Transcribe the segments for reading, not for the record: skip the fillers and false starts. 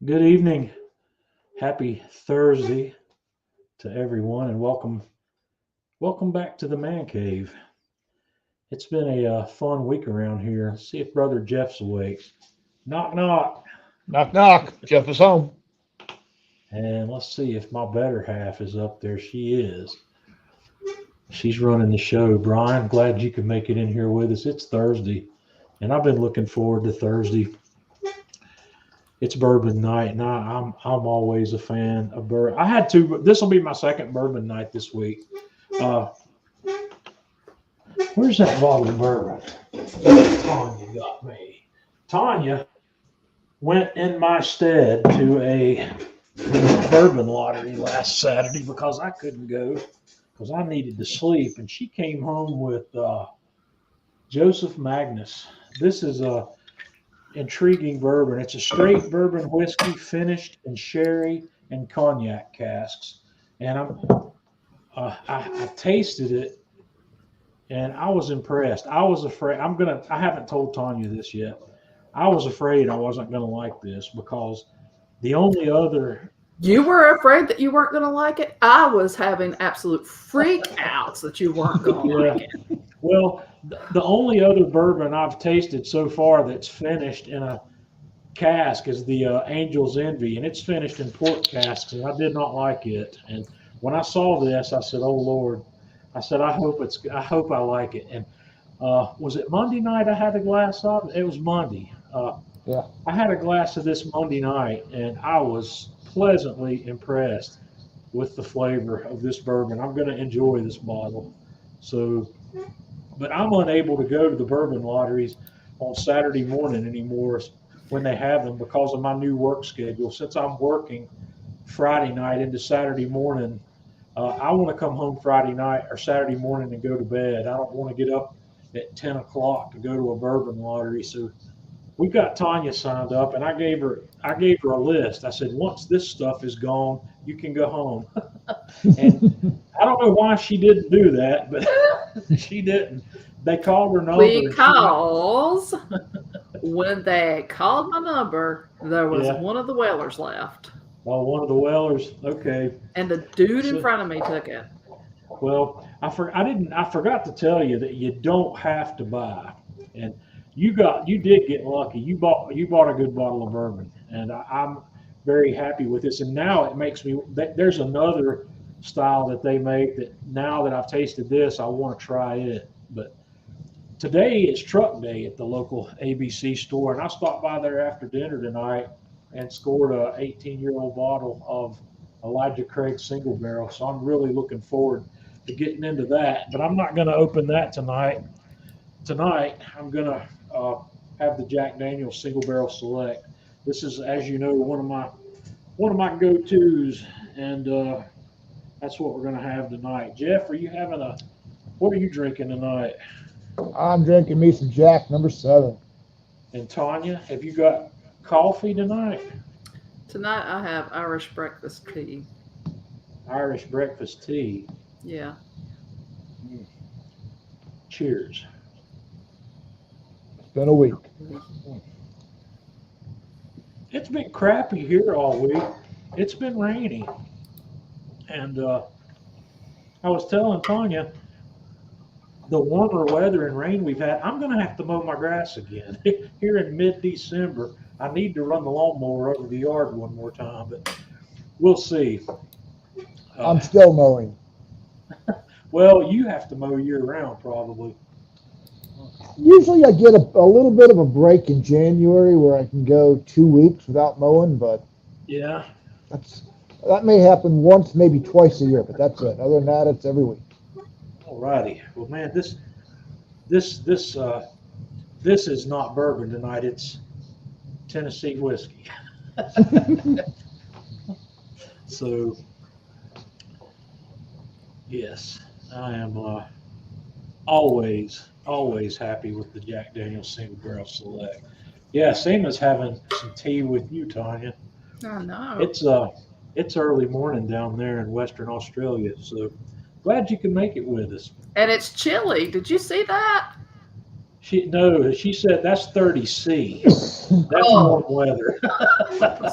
Good evening. Happy Thursday to everyone, and welcome back to the Man Cave. It's been a fun week around here. Let's see if Brother Jeff's awake. Knock knock. Knock, knock. Jeff is home. And let's see if my better half is up there. She is. She's running the show. Brian, glad you could make it in here with us. It's Thursday, and I've been looking forward to Thursday. It's bourbon night, and I'm always a fan of bourbon. I had two. This will be my second bourbon night this week. Uh, Where's that bottle of bourbon Tanya got me? Tanya went in my stead to a bourbon lottery last Saturday because I couldn't go because I needed to sleep, and she came home with Joseph Magnus. This is a intriguing bourbon. It's a straight bourbon whiskey finished in sherry and cognac casks, and I tasted it and I was impressed. I was afraid. I haven't told Tanya this yet. I was afraid I wasn't gonna like this because the only other You were afraid that you weren't going to like it. I was having absolute freak outs that you weren't going to like it. well, the only other bourbon I've tasted so far that's finished in a cask is the Angel's Envy, and it's finished in port casks, and I did not like it. And when I saw this, I said, "Oh Lord," I said, I hope I like it." And was it Monday night I had a glass of it? It was Monday. Yeah. I had a glass of this Monday night, and I was pleasantly impressed with the flavor of this bourbon. I'm going to enjoy this bottle. So, but I'm unable to go to the bourbon lotteries on Saturday morning anymore when they have them because of my new work schedule. Since I'm working Friday night into Saturday morning, I want to come home Friday night or Saturday morning and go to bed. I don't want to get up at 10 o'clock to go to a bourbon lottery. So we got Tanya signed up, and I gave her a list. I said, once this stuff is gone, you can go home. And I don't know why she didn't do that, but she didn't. They called her number. Because when they called my number, there was Yeah. one of the Wellers left. Oh, one of the Wellers. Okay. And the dude in So- front of me took it. Well, I forgot to tell you that you don't have to buy, and you did get lucky. You bought a good bottle of bourbon, and I'm very happy with this. And now it makes me. There's another style that they make that now that I've tasted this, I want to try it. But today is truck day at the local ABC store, and I stopped by there after dinner tonight and scored a 18-year-old bottle of Elijah Craig single barrel. So I'm really looking forward to getting into that. But I'm not going to open that tonight. Tonight I'm going to have the Jack Daniel's single barrel select. This is, as you know, one of my go-tos, and that's what we're going to have tonight. Jeff, what are you drinking tonight? I'm drinking me some Jack number 7. And Tanya, have you got coffee tonight? Tonight I have Irish breakfast tea. Irish breakfast tea. Yeah. Cheers. It's been a week. It's been crappy here all week. It's been rainy. And I was telling Tanya, the warmer weather and rain we've had, I'm going to have to mow my grass again here in mid-December. I need to run the lawnmower over the yard one more time, but we'll see. I'm still mowing. Well, you have to mow year-round probably. Usually I get a little bit of a break in January where I can go 2 weeks without mowing, but Yeah. that may happen once, maybe twice a year, but that's it. Other than that, it's every week. All righty. Well, man, this is not bourbon tonight. It's Tennessee whiskey. So, yes, I am always happy with the Jack Daniel's Single Barrel Select. Yeah, same as having some tea with you, Tanya. I know. It's early morning down there in Western Australia, so glad you can make it with us. And it's chilly. Did you see that? She said that's 30C. That's warm weather.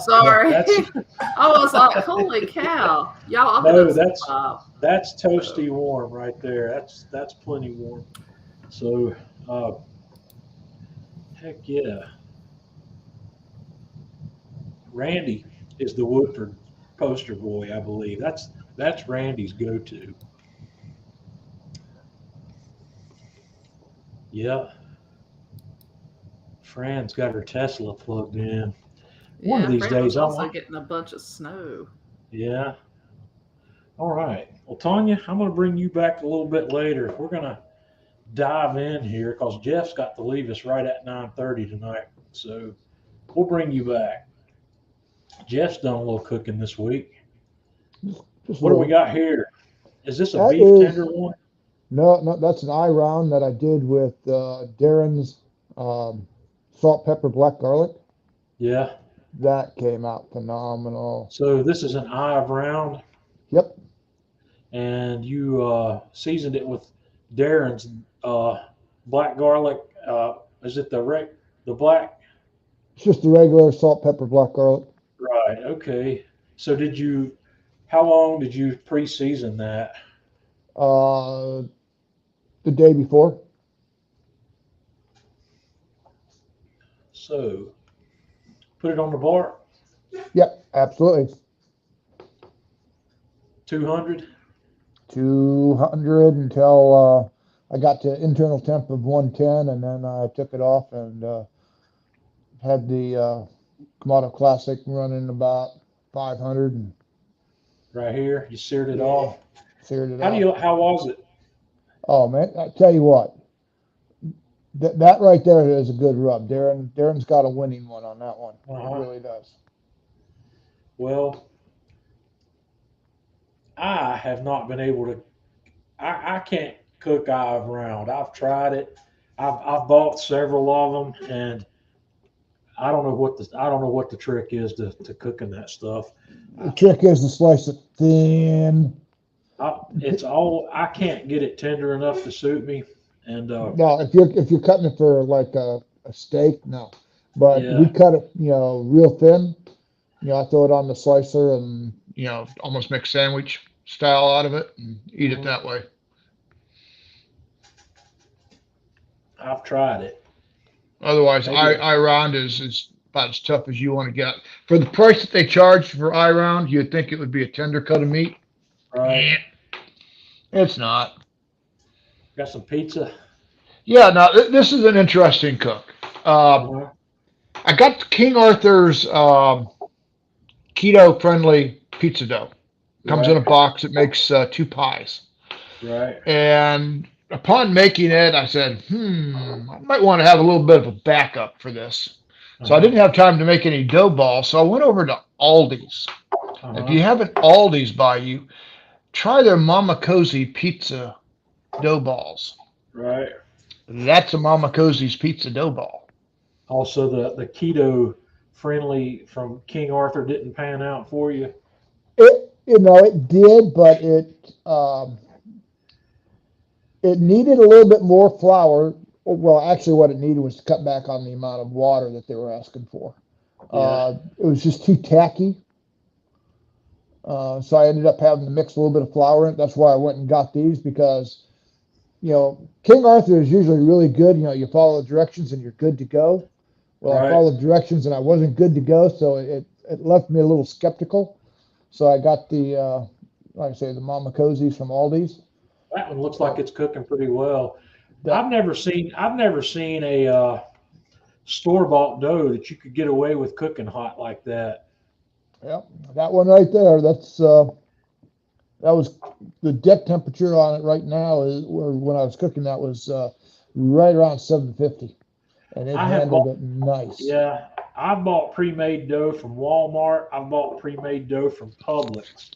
Sorry. That's I was like, holy cow. Y'all, I'm no, at that's toasty warm right there. That's plenty warm. So, heck yeah. Randy is the Woodford poster boy, I believe. That's Randy's go-to. Yeah. Fran's got her Tesla plugged in. One of Yeah, these Fran was days, I also want. getting a bunch of snow. Yeah. All right. Well, Tanya, I'm going to bring you back a little bit later. We're going to dive in here because Jeff's got to leave us right at 9:30 tonight. So we'll bring you back. Jeff's done a little cooking this week. Just What do we got here? Is this a That beef is tenderloin? no, that's an eye round that I did with Darren's salt, pepper, black garlic. Yeah. That came out phenomenal. So this is an eye of round, Yep, and you seasoned it with Darren's black garlic. Is it the black? it's just the regular salt, pepper, black garlic. Right. Okay. So how long did you pre-season that? Uh, the day before. So put it on the bar, Yep, absolutely. 200. 200 until I got to internal temp of 110, and then I took it off and had the Kamado Classic running about 500 and Right here. You seared it off. seared it off. How was it? Oh man, I tell you what, that right there is a good rub. Darren's got a winning one on that one. Uh-huh. It really does. Well, I have not been able to. I can't cook eye of round. I've tried it. I've bought several of them, and I don't know what the trick is to cooking that stuff. The trick is to slice it thin. I can't get it tender enough to suit me, and No, if you're cutting it for like a steak, no. But Yeah. we cut it, real thin. I throw it on the slicer and almost make sandwich style out of it and eat it that way. I've tried it. Otherwise, Maybe. eye round is about as tough as you want to get. For the price that they charge for eye round, you'd think it would be a tender cut of meat. Right. It's not. Got some pizza. Yeah, now this is an interesting cook. Uh-huh. I got King Arthur's keto-friendly pizza dough. Comes in a box. It makes 2 pies. Right. And upon making it, I said, I might want to have a little bit of a backup for this. So I didn't have time to make any dough balls. So I went over to Aldi's. If you have an Aldi's by you, try their Mama Cozy pizza dough balls. Right. That's a Mama Cozy's pizza dough ball. Also, the keto friendly from King Arthur didn't pan out for you. It did, but it needed a little bit more flour. Well, actually, what it needed was to cut back on the amount of water that they were asking for. Yeah. It was just too tacky. So I ended up having to mix a little bit of flour in it. That's why I went and got these because, King Arthur is usually really good. You follow the directions and you're good to go. Well, Right. I followed the directions and I wasn't good to go, so it left me a little skeptical. So I got the, like I say, the Mama Cozy's from Aldi's. That one looks like it's cooking pretty well. That- I've never seen a store-bought dough that you could get away with cooking hot like that. Yep, that one right there. That was the deck temperature on it right now. When I was cooking, that was right around 750, and it I have handled it nice. Yeah, I bought pre-made dough from Walmart. I bought pre-made dough from Publix,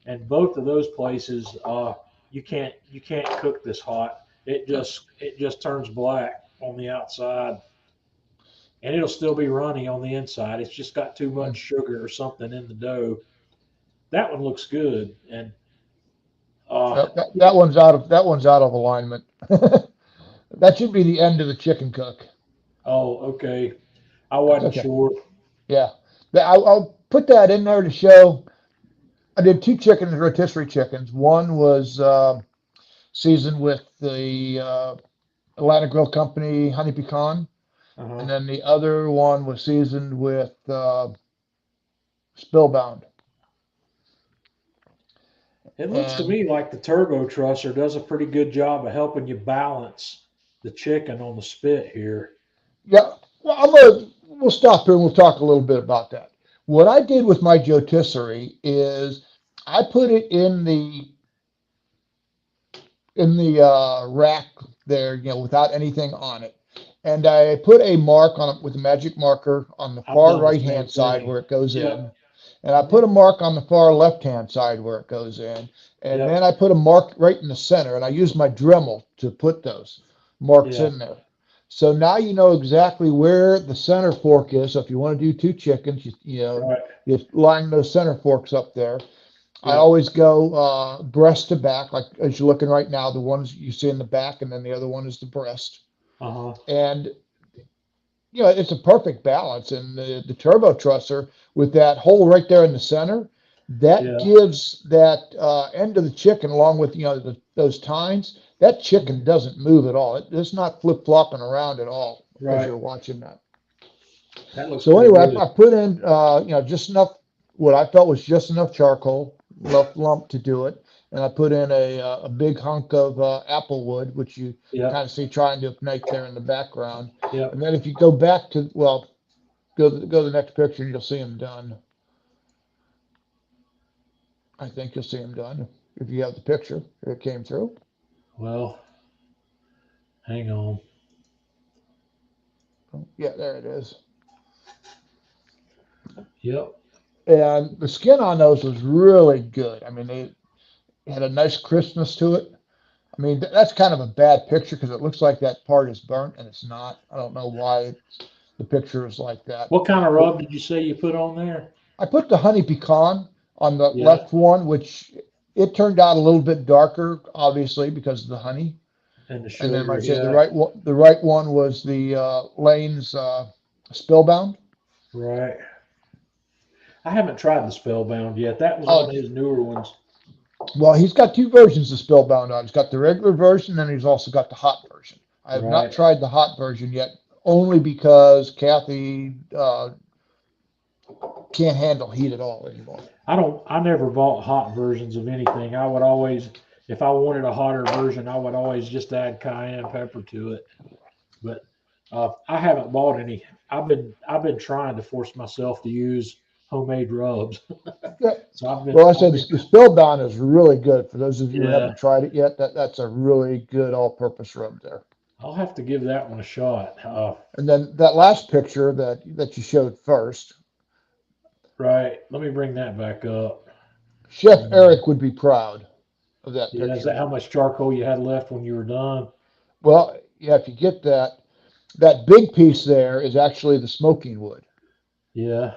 and both of those places, you can't cook this hot. It just turns black on the outside, and it'll still be runny on the inside. It's just got too much sugar or something in the dough. That one looks good, and That one's out of alignment. That should be the end of the chicken cook. Oh, okay. I That's wasn't okay. sure. Yeah. I'll put that in there to show. I did two chickens, rotisserie chickens. One was seasoned with the Atlanta Grill Company honey pecan, Uh-huh. and then the other one was seasoned with Spellbound. It looks to And me like the turbo trusser does a pretty good job of helping you balance the chicken on the spit here. yeah, well, we'll stop here and we'll talk a little bit about that. What I did with my rotisserie is I put it in the rack there, without anything on it. And I put a mark on it with a magic marker on the I've far done the right same hand side thing. where it goes in. Yep. And I Hmm. put a mark on the far left hand side where it goes in. And then Yep. I put a mark right in the center. And I use my Dremel to put those marks Yeah. in there. So now you know exactly where the center fork is. So if you want to do two chickens, Right. you line those center forks up there. I Yep. always go breast to back, like as you're looking right now. The ones you see in the back, and then the other one is the breast. Uh-huh. And it's a perfect balance. And the turbo trusser with that hole right there in the center, that Yeah. gives that end of the chicken, along with those tines. That chicken Mhm. doesn't move at all. It's not flip flopping around at all as Right. you're watching that. That looks So pretty anyway, good. I put in just enough, what I felt was just enough charcoal, enough lump to do it, and I put in a big hunk of apple wood, which you kind Yep. of see trying to ignite there in the background. And Yep. then if you go back to go to the next picture, and you'll see them done. I think you'll see them done if you have the picture. It came through. Well, hang on. Yeah, there it is. Yep. And the skin on those was really good. I mean, they had a nice crispness to it. I mean, that's kind of a bad picture because it looks like that part is burnt and it's not. I don't know why the picture is like that. What kind of But rub did you say you put on there? I put the honey pecan on the Yeah. left one, which it turned out a little bit darker, obviously because of the honey. And the And then, like sugar. I said, Yeah. the right one was the Lane's Spellbound. Right. I haven't tried the Spellbound yet. That was one Oh, of his newer ones. well, he's got two versions of Spellbound on. He's got the regular version, and he's also got the hot version. I have not Right. tried the hot version yet, only because Kathy can't handle heat at all anymore. I never bought hot versions of anything. I would always, if I wanted a hotter version, I would always just add cayenne pepper to it. But I haven't bought any. I've been trying to force myself to use homemade rubs. Yeah. So I've been Well, I I've said been the Spellbound is really good. For those of you who yeah. haven't tried it yet, that's a really good all-purpose rub there. I'll have to give that one a shot. And then that last picture that you showed first, Right. Let me bring that back up. Chef Um, Eric would be proud of that yeah. Is picture. that how much charcoal you had left when you were done? Well, yeah, if you get that big piece there is actually the smoking wood. Yeah.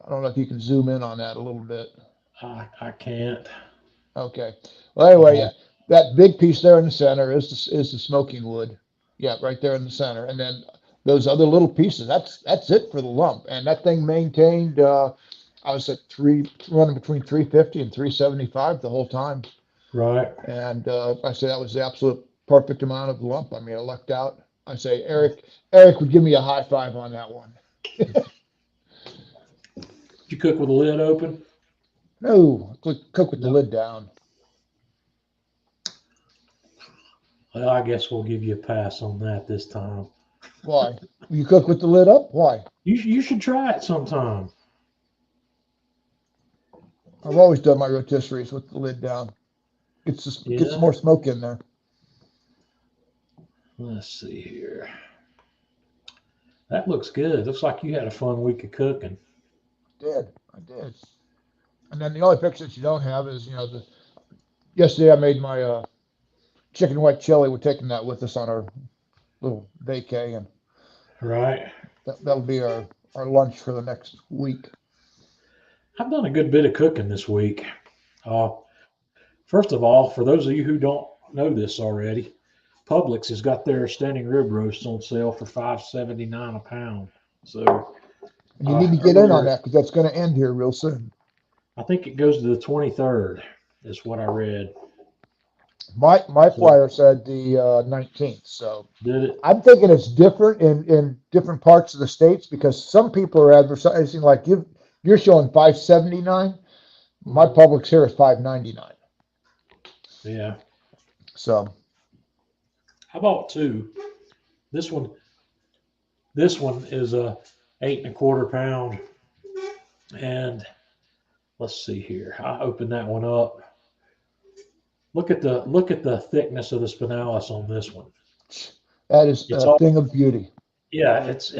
I don't know if you can zoom in on that a little bit. I can't. Okay. Well, anyway, Uh, yeah, that big piece there in the center is the smoking wood. Yeah, right there in the center. And then those other little pieces, that's it for the lump. And that thing maintained, I was at running between 350 and 375 the whole time. right. And I say that was the absolute perfect amount of lump. I mean, I lucked out. I say Eric would give me a high five on that one. Did you cook with the lid open? No, cook with the No. lid down. Well, I guess we'll give you a pass on that this time. Why? You cook with the lid up? Why? You should try it sometime. I've always done my rotisseries with the lid down. Gets Yeah. more smoke in there. Let's see here. That looks good. Looks like you had a fun week of cooking. I did. And then the only picture that you don't have is, yesterday I made my chicken white chili. We're taking that with us on our little vacay, and Right. that'll be our lunch for the next week. I've done a good bit of cooking this week. Uh, First of all, for those of you who don't know this already, Publix has got their standing rib roast on sale for $5.79 a pound. So And you need to get in on that because that's going to end here real soon. I think it goes to the 23rd, is what I read. My flyer said the 19th. So Did it? I'm thinking it's different in different parts of the states because some people are advertising like you're showing $5.79. My Publix here is $5.99. Yeah. So I bought two. This one is a 8 1/4 pound. And let's see here. I opened that one up. Look at the thickness of the spinalis on this one. that is a thing of beauty. Yeah, it's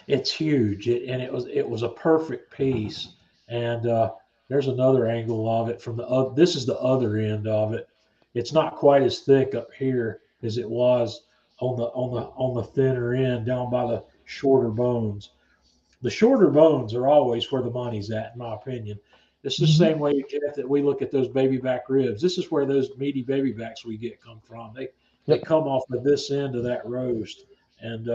it's huge, and it was a perfect piece. And there's another angle of it from the this is the other end of it. It's not quite as thick up here as it was on the thinner end down by the shorter bones. The shorter bones are always where the money's at, in my opinion. It's the same way, Jeff, that we look at those baby back ribs. This is where those meaty baby backs we get come from. They come off of this end of that roast, and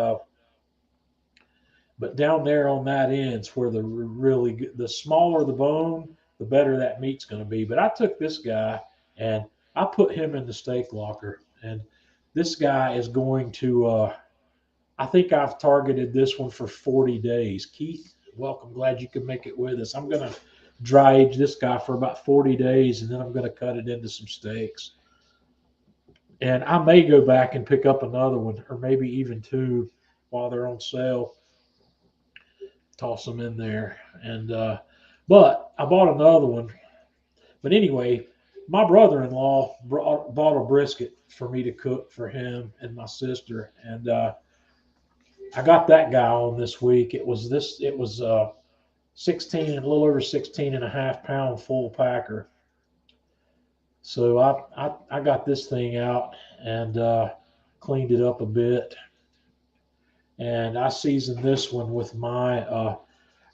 but down there on that end's where the smaller the bone, the better that meat's going to be. But I took this guy and I put him in the steak locker, and this guy is going to. I think I've targeted this one for 40 days. Keith, welcome. Glad you could make it with us. I'm going to dry age this guy for about 40 days, and then I'm going to cut it into some steaks. And I may go back and pick up another one, or maybe even two while they're on sale. Toss them in there. And but I bought another one. But anyway, my brother-in-law bought a brisket for me to cook for him and my sister. And I got that guy on this week. It was 16, a little over 16 and a half pound full packer. So I got this thing out and cleaned it up a bit. And I seasoned this one with my,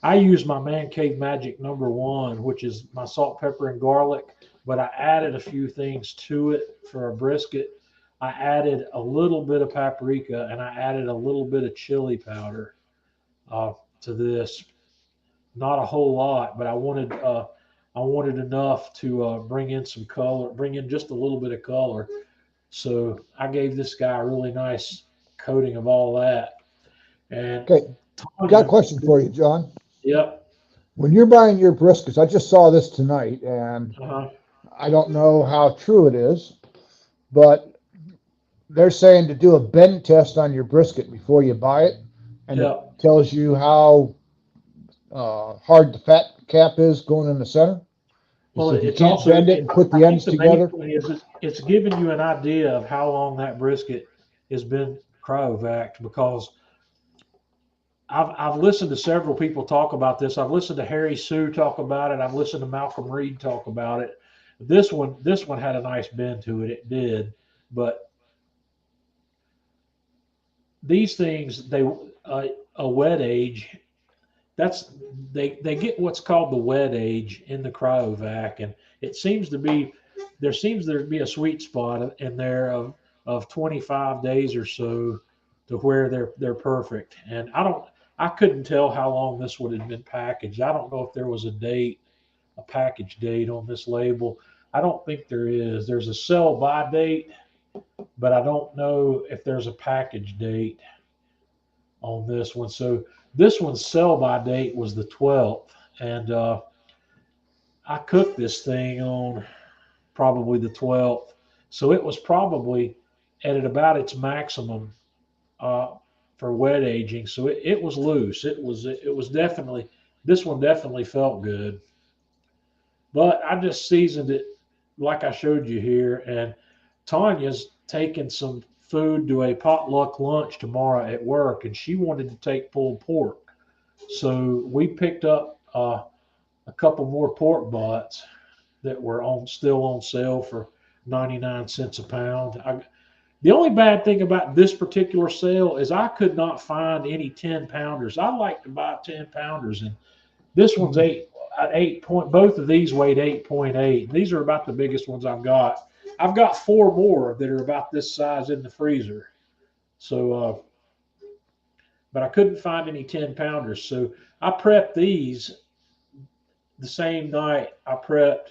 I use my Man Cave Magic #1, which is my salt, pepper, and garlic, but I added a few things to it for a brisket. I added a little bit of paprika and I added a little bit of chili powder to this. Not a whole lot, but I wanted enough to bring in some color, bring in just a little bit of color. So I gave this guy a really nice coating of all that. And okay, I got a question for you, John. Yep. When you're buying your briskets, I just saw this tonight, and I don't know how true it is, but they're saying to do a bend test on your brisket before you buy it, and it tells you how hard the fat cap is going in the center. Well, so it's you can't also bend it and put the ends together. It's giving you an idea of how long that brisket has been cryovac, because I've listened to several people talk about this. I've listened to Harry Sue talk about it. I've listened to Malcolm Reed talk about it. This one had a nice bend to it. It did, but these things, a wet age, they get what's called the wet age in the cryovac, and there seems to be a sweet spot in there of 25 days or so to where they're perfect. And I couldn't tell how long this would have been packaged. I don't know if there was a package date on this label. I don't think there is. There's a sell by date, but I don't know if there's a package date on this one. So this one's sell by date was the 12th, and I cooked this thing on probably the 12th. So it was probably at about its maximum for wet aging. So it was loose. It was definitely, this one definitely felt good. But I just seasoned it like I showed you here. And Tanya's taking some food to a potluck lunch tomorrow at work, and she wanted to take pulled pork. So we picked up a couple more pork butts that were still on sale for 99 cents a pound. The only bad thing about this particular sale is I could not find any 10 pounders. I like to buy 10 pounders, and this one's 8 point. Both of these weighed 8.8. These are about the biggest ones I've got. I've got 4 more that are about this size in the freezer. So, but I couldn't find any 10-pounders. So I prepped these the same night I prepped,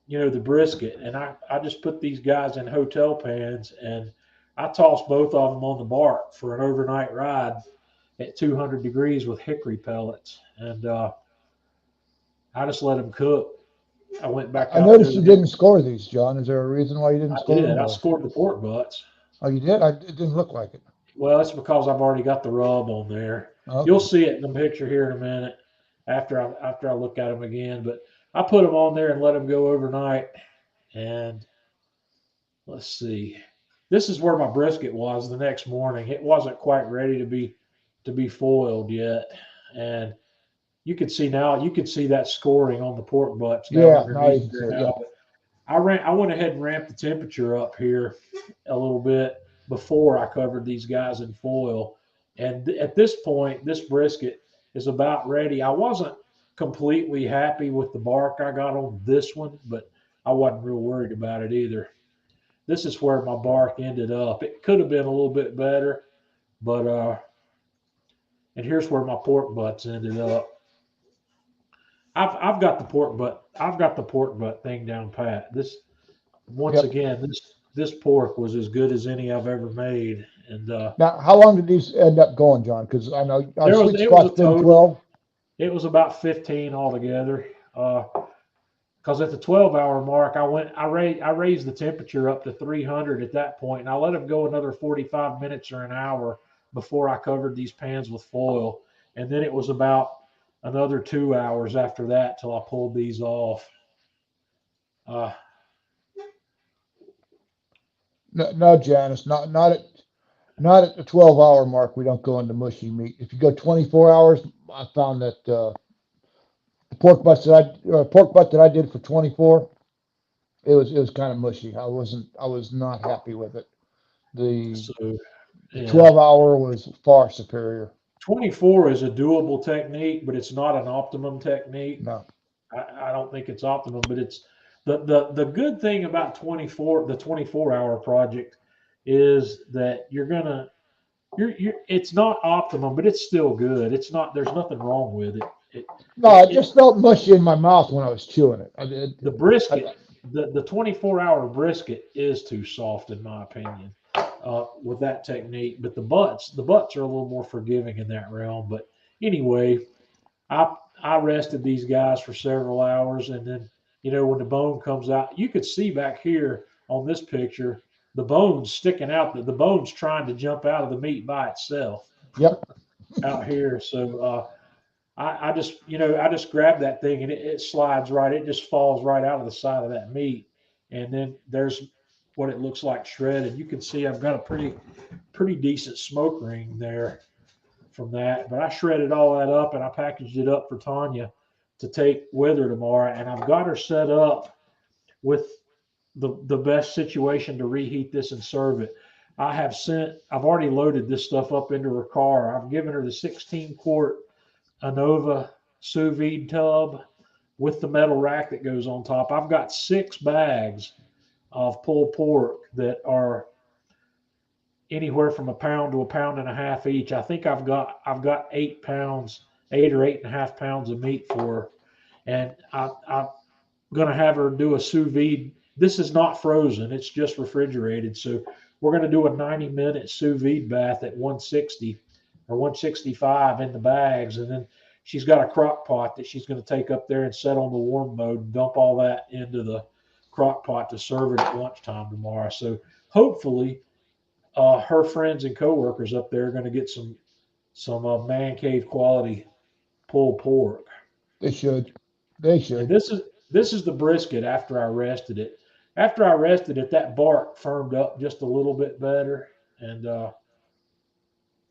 the brisket. And I just put these guys in hotel pans and I tossed both of them on the bark for an overnight ride at 200 degrees with hickory pellets. And I just let them cook. I went back I out noticed you there. didn't score these, John. Is there a reason why you didn't I score did. them? I scored the pork butts. Oh, you did? It didn't look like it. Well, that's because I've already got the rub on there. Okay. You'll see it in the picture here in a minute after I look at them again. But I put them on there and let them go overnight. And let's see. This is where my brisket was the next morning. It wasn't quite ready to be foiled yet. And you could see now, you could see that scoring on the pork butts down Yeah, now you underneath can there see it. now. Yeah. But I went ahead and ramped the temperature up here a little bit before I covered these guys in foil. And at this point, this brisket is about ready. I wasn't completely happy with the bark I got on this one, but I wasn't real worried about it either. This is where my bark ended up. It could have been a little bit better, but and here's where my pork butts ended up. I've got the pork butt. I've got the pork butt thing down pat. This once Yep. again, this pork was as good as any I've ever made, and Now, how long did these end up going, John? Because I know our there was sweet it was spot's a been total. 12. It was about 15 altogether. Because at the 12-hour mark, I raised the temperature up to 300 at that point, and I let them go another 45 minutes or an hour before I covered these pans with foil, and then it was about another 2 hours after that till I pulled these off. Uh, No, no, Janice, not at the 12-hour mark. We don't go into mushy meat. If you go 24 hours, I found that the pork butt that I did for 24, it was kind of mushy. I was not happy with it. The so the yeah. 12-hour was far superior. 24 is a doable technique, but it's not an optimum technique. No, I don't think it's optimum, but it's the good thing about 24, the 24-hour project is that you're it's not optimum, but it's still good. It's not, there's nothing wrong with it. no, it just felt mushy in my mouth when I was chewing it. The I, brisket, the 24-hour brisket is too soft in my opinion, with that technique. But the butts are a little more forgiving in that realm. But anyway, I I rested these guys for several hours, and then when the bone comes out, you could see back here on this picture the bones sticking out. The bones trying to jump out of the meat by itself yep. out here. So I just grab that thing and it slides right. It just falls right out of the side of that meat, and then there's what it looks like shredded. You can see I've got a pretty decent smoke ring there from that. But I shredded all that up and I packaged it up for Tanya to take with her tomorrow. And I've got her set up with the best situation to reheat this and serve it. I've already loaded this stuff up into her car. I've given her the 16-quart Anova sous vide tub with the metal rack that goes on top. I've got 6 bags of pulled pork that are anywhere from a pound to a pound and a half each. I think I've got 8 pounds, 8 or 8.5 pounds of meat for her, and I'm gonna have her do a sous vide. This is not frozen; it's just refrigerated. So we're gonna do a 90-minute sous vide bath at 160 or 165 in the bags, and then she's got a crock pot that she's gonna take up there and set on the warm mode and dump all that into the crock pot to serve it at lunchtime tomorrow. So hopefully her friends and coworkers up there are going to get some man cave quality pulled pork. They should. They And should. this is the brisket after I rested it. After I rested it, that bark firmed up just a little bit better, and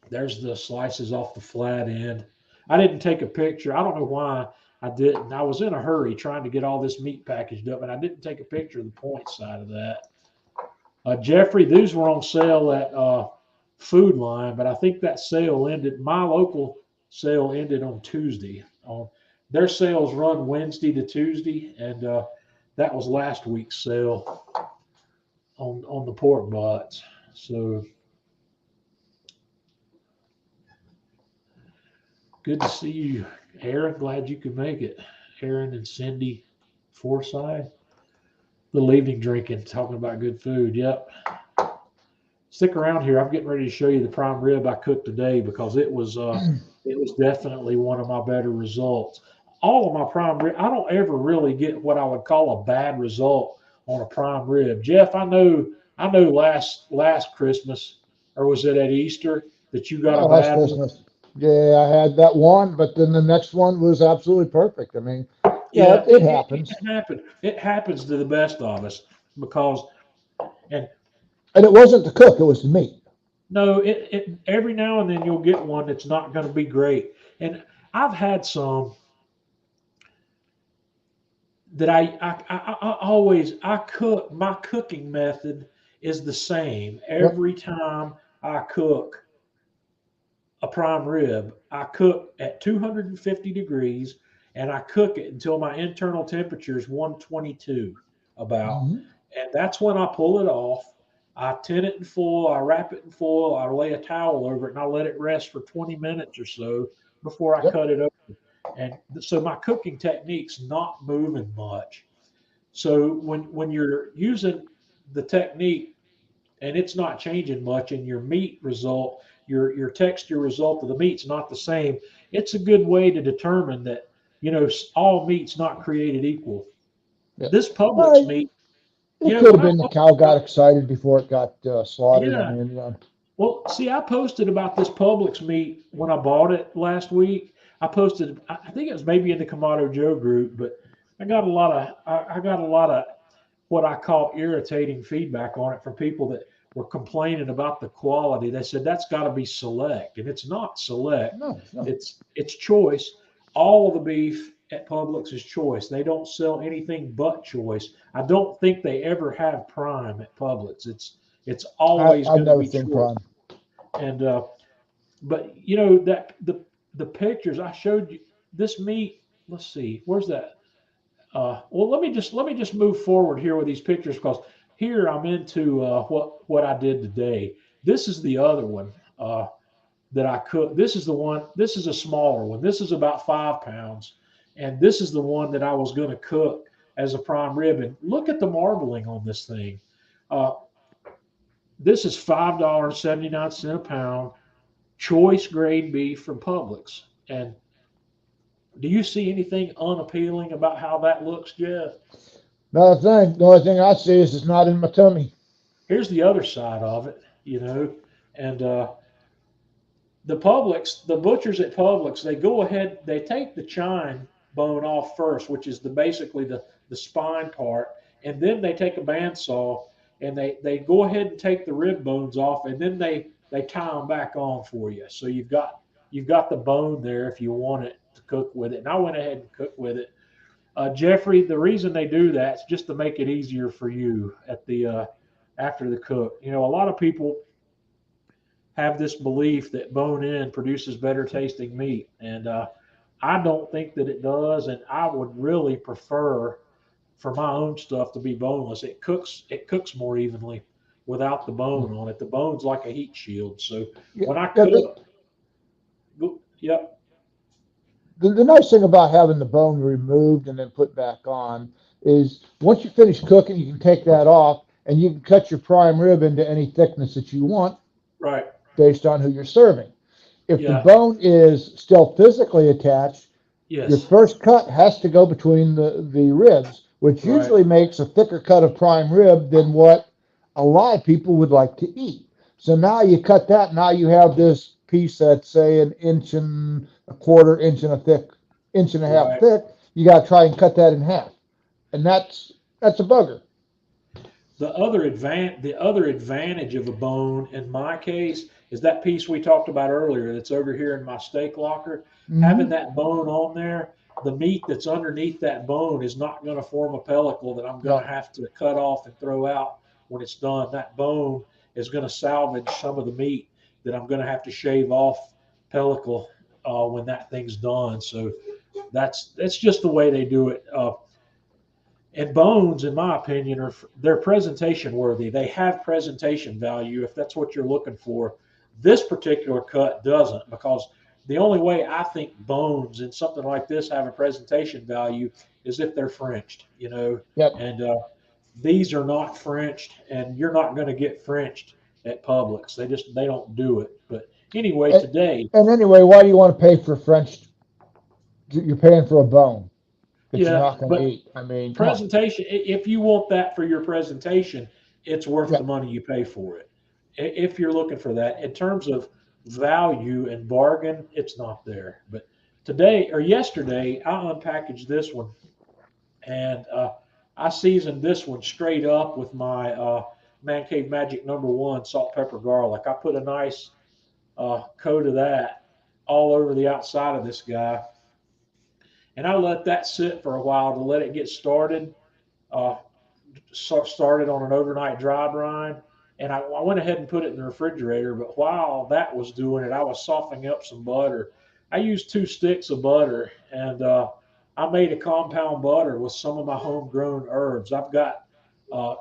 there's the slices off the flat end. I didn't take a picture. I don't know why I didn't. I was in a hurry trying to get all this meat packaged up, and I didn't take a picture of the point side of that. Jeffrey, these were on sale at Food Line, but I think that sale ended. My local sale ended on Tuesday. Their sales run Wednesday to Tuesday, and that was last week's sale. on the pork butts. So good to see you, Aaron. Glad you could make it. Aaron and Cindy Forsyth. Little evening drinking, talking about good food. Yep. Stick around here. I'm getting ready to show you the prime rib I cooked today because it was definitely one of my better results. All of my prime rib, I don't ever really get what I would call a bad result on a prime rib. Jeff, I know last Christmas, or was it at Easter, that you got Oh, a last bad one? Christmas. Yeah, I had that one, but then the next one was absolutely perfect. I mean, yeah, Yeah, it happens. it happened. It happens to the best of us because, and And it wasn't the cook, it was the meat. no, it every now and then you'll get one that's not going to be great. And I've had some that I always I cook. My cooking method is the same Yep. every time I cook a prime rib. I cook at 250 degrees and I cook it until my internal temperature is 122 about. Hmm. And that's when I pull it off. I tin it in foil, I wrap it in foil, I lay a towel over it, and I let it rest for 20 minutes or so before I Yep. cut it open. And so my cooking technique's not moving much. So when you're using the technique and it's not changing much, and your meat result, your texture result of the meat's not the same, it's a good way to determine that all meat's not created equal. Yeah. This Publix Well, meat, it could when have I been the posted cow got about, excited before it got slaughtered. I yeah, mean, well, see, I posted about this Publix meat when I bought it last week. I posted, I think it was maybe in the Kamado Joe group, but I got a lot of what I call irritating feedback on it from people that were complaining about the quality. They said that's got to be select, and it's not select. no, no. It's choice. All of the beef at Publix is choice. They don't sell anything but choice. I don't think they ever have prime at Publix. It's always I've going to never be seen choice. prime. And but you know that the pictures I showed you this meat. Let's see, where's that? Well, let me just move forward here with these pictures because here I'm into what I did today. This is the other one that I cooked. This is the one. This is a smaller one. This is about 5 pounds, and this is the one that I was going to cook as a prime rib. And look at the marbling on this thing. Uh, this is $5.79 a pound, choice grade beef from Publix. And do you see anything unappealing about how that looks, Jeff? Another thing, the only thing I see is it's not in my tummy. Here's the other side of it, and the butchers at Publix, they go ahead, they take the chine bone off first, which is basically the spine part, and then they take a bandsaw and they go ahead and take the rib bones off, and then they tie them back on for you. So you've got the bone there if you want it to cook with it. And I went ahead and cooked with it. Jeffrey, the reason they do that is just to make it easier for you at the after the cook. A lot of people have this belief that bone in produces better tasting meat, and I don't think that it does. And I would really prefer for my own stuff to be boneless. It cooks more evenly without the bone on it. The bone's like a heat shield. So Yeah, when I yeah, cook, yep, the nice thing about having the bone removed and then put back on is once you finish cooking, you can take that off and you can cut your prime rib into any thickness that you want right, based on who you're serving. If the yeah, bone is still physically attached, your yes, first cut has to go between the ribs, which right, usually makes a thicker cut of prime rib than what a lot of people would like to eat. So now you cut that, now you have this piece that's say an inch and a quarter, inch and a half right. thick. You got to try and cut that in half, and that's a bugger. The other advantage of a bone in my case is that piece we talked about earlier that's over here in my steak locker. Having Hmm. that bone on there, the meat that's underneath that bone is not going to form a pellicle that I'm going to No, have to cut off and throw out when it's done. That bone is going to salvage some of the meat that I'm going to have to shave off pellicle when that thing's done. So that's just the way they do it. And bones, in my opinion, they're presentation worthy. They have presentation value if that's what you're looking for. This particular cut doesn't, because the only way I think bones in something like this have a presentation value is if they're Frenched, Yep. and these are not Frenched, and you're not going to get Frenched at Publix. They don't do it. But anyway, And, today, and anyway, why do you want to pay for French? You're paying for a bone that you're yeah, not going to but eat. I mean, come on. presentation, if you want that for your presentation, it's worth Yeah. the money you pay for it. If you're looking for that, in terms of value and bargain, it's not there. But today or yesterday, I unpackaged this one, and I seasoned this one straight up with my Man Cave Magic #1 salt, pepper, garlic. I put a nice coat of that all over the outside of this guy, and I let that sit for a while to let it get started. Uh, Started on an overnight dry brine, and I went ahead and put it in the refrigerator. But while that was doing it, I was softening up some butter. I used 2 sticks of butter, and I made a compound butter with some of my homegrown herbs. I've got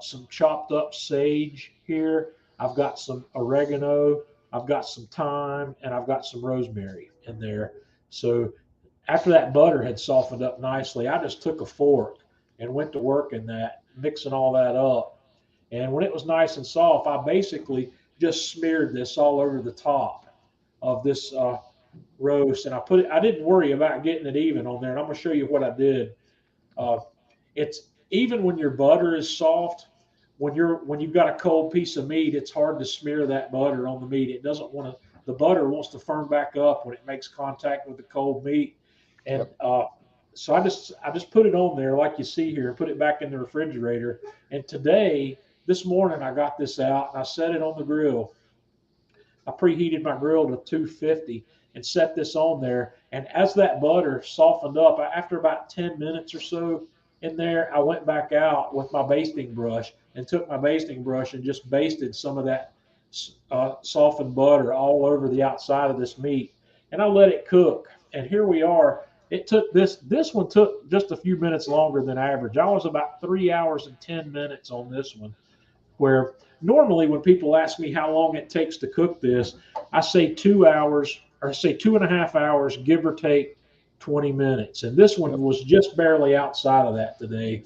some chopped up sage here. I've got some oregano. I've got some thyme, and I've got some rosemary in there. So after that butter had softened up nicely, I just took a fork and went to work in that, mixing all that up. And when it was nice and soft, I basically just smeared this all over the top of this roast, and I put it. I didn't worry about getting it even on there, and I'm going to show you what I did. Uh, it's even when your butter is soft. When you've got a cold piece of meat, it's hard to smear that butter on the meat. It doesn't want to. The butter wants to firm back up when it makes contact with the cold meat, and Yep. so I just put it on there like you see here and put it back in the refrigerator. And this morning, I got this out and I set it on the grill. I preheated my grill to 250 and set this on there. And as that butter softened up, after about 10 minutes or so in there, I went back out with my basting brush and took my basting brush and just basted some of that softened butter all over the outside of this meat. And I let it cook. And here we are. This one took just a few minutes longer than average. I was about 3 hours and 10 minutes on this one, where normally when people ask me how long it takes to cook this, I say 2 hours, or I say 2.5 hours, give or take 20 minutes. And this one was just barely outside of that today.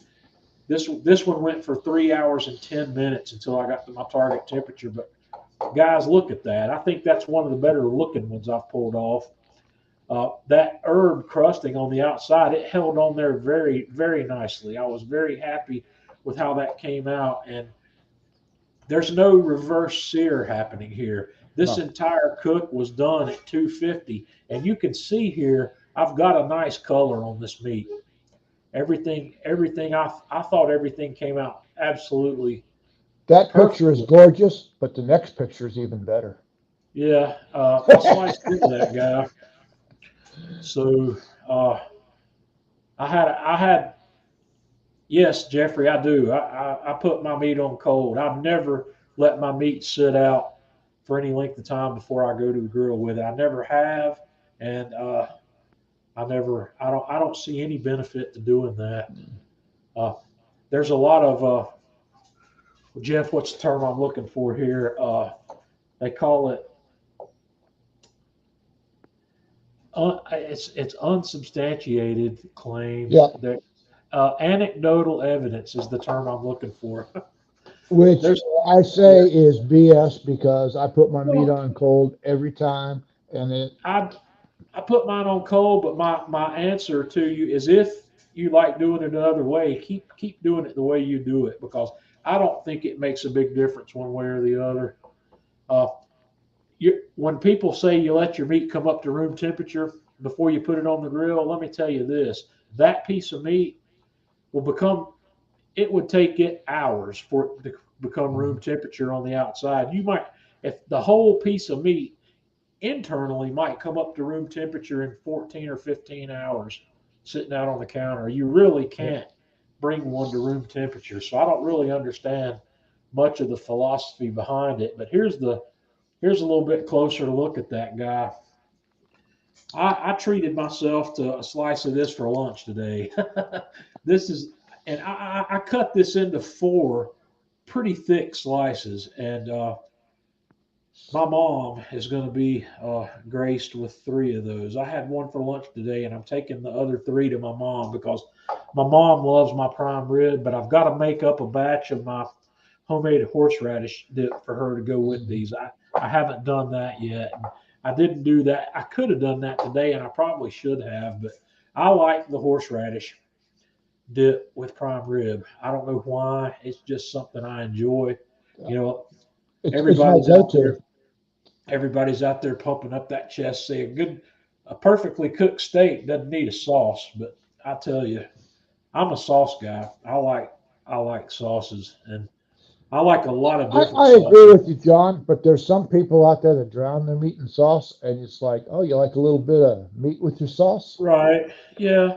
This one went for 3 hours and 10 minutes until I got to my target temperature. But guys, look at that. I think that's one of the better looking ones I've pulled off. That herb crusting on the outside, it held on there very, very nicely. I was very happy with how that came out. And there's no reverse sear happening here. This No. entire cook was done at 250. And you can see here, I've got a nice color on this meat. Everything, I thought everything came out absolutely That perfect. picture is gorgeous, but the next picture is even better. Yeah, I sliced into that guy. So I had, yes, Jeffrey, I do. I put my meat on cold. I've never let my meat sit out for any length of time before I go to the grill with it. I never have, and I don't see any benefit to doing that. Uh, there's a lot of Jeff, what's the term I'm looking for here? They call it it's unsubstantiated claims. Yeah. That anecdotal evidence is the term I'm looking for. Which There's I say is BS because I put my meat well, on cold every time, and I put mine on cold, but my answer to you is if you like doing it another way, keep doing it the way you do it, because I don't think it makes a big difference one way or the other. Uh, when people say you let your meat come up to room temperature before you put it on the grill, let me tell you this: that piece of meat will become. It would take it hours for it to become room temperature on the outside. You might, if the whole piece of meat internally might come up to room temperature in 14 or 15 hours sitting out on the counter. You really can't bring one to room temperature. So I don't really understand much of the philosophy behind it. But here's a little bit closer look at that guy. I treated myself to a slice of this for lunch today. This is and I cut this into 4 pretty thick slices, and my mom is going to be graced with 3 of those. I had one for lunch today, and I'm taking the other 3 to my mom because my mom loves my prime rib, but I've got to make up a batch of my homemade horseradish dip for her to go with these. I haven't done that yet. I didn't do that. I could have done that today, and I probably should have, but I like the horseradish dip with prime rib. I don't know why. It's just something I enjoy. You know, everybody's out there. Everybody's out there pumping up that chest, saying a perfectly cooked steak doesn't need a sauce. But I tell you, I'm a sauce guy. I like sauces, and I like a lot of different I agree with you, John, but there's some people out there that drown their meat in sauce, and it's like, oh, you like a little bit of meat with your sauce? Right. Yeah.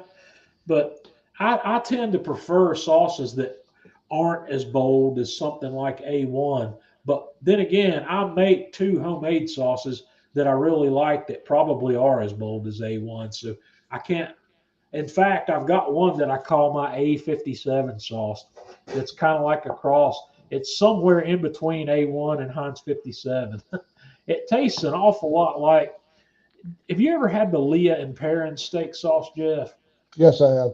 But I tend to prefer sauces that aren't as bold as something like A1. But then again, I make 2 homemade sauces that I really like that probably are as bold as A1. So I can't. In fact, I've got one that I call my A57 sauce. It's kind of like a cross. It's somewhere in between A1 and Heinz 57. It tastes an awful lot like. Have you ever had the Leah and Perrin steak sauce, Jeff? Yes, I have.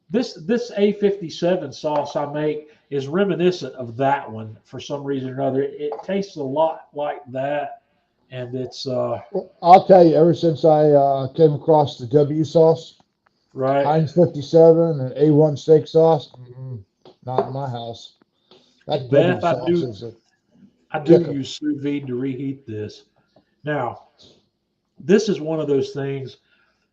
This A57 sauce I make is reminiscent of that one for some reason or another. It tastes a lot like that, and it's Well, I'll tell you, ever since I came across the W sauce, right. Heinz 57 and A1 steak sauce, not in my house. That Beth, W sauce I do use sous vide to reheat this. Now, this is one of those things.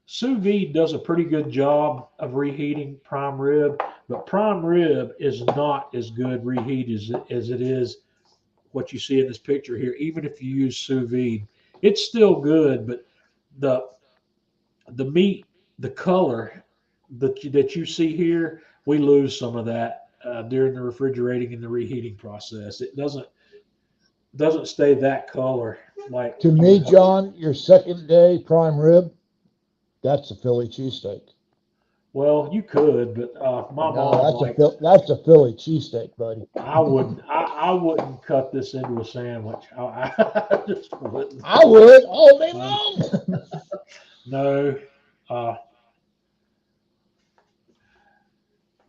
Sous vide does a pretty good job of reheating prime rib, but prime rib is not as good reheat as it is what you see in this picture here. Even if you use sous vide, it's still good, but the meat, the color that you see here, we lose some of that during the refrigerating and the reheating process. It doesn't stay that color. Like to me, John, your second day prime rib, that's a Philly cheesesteak. Well, you could, but my mom that's a Philly cheesesteak, buddy. I wouldn't cut this into a sandwich. I just wouldn't. I would all day long. No.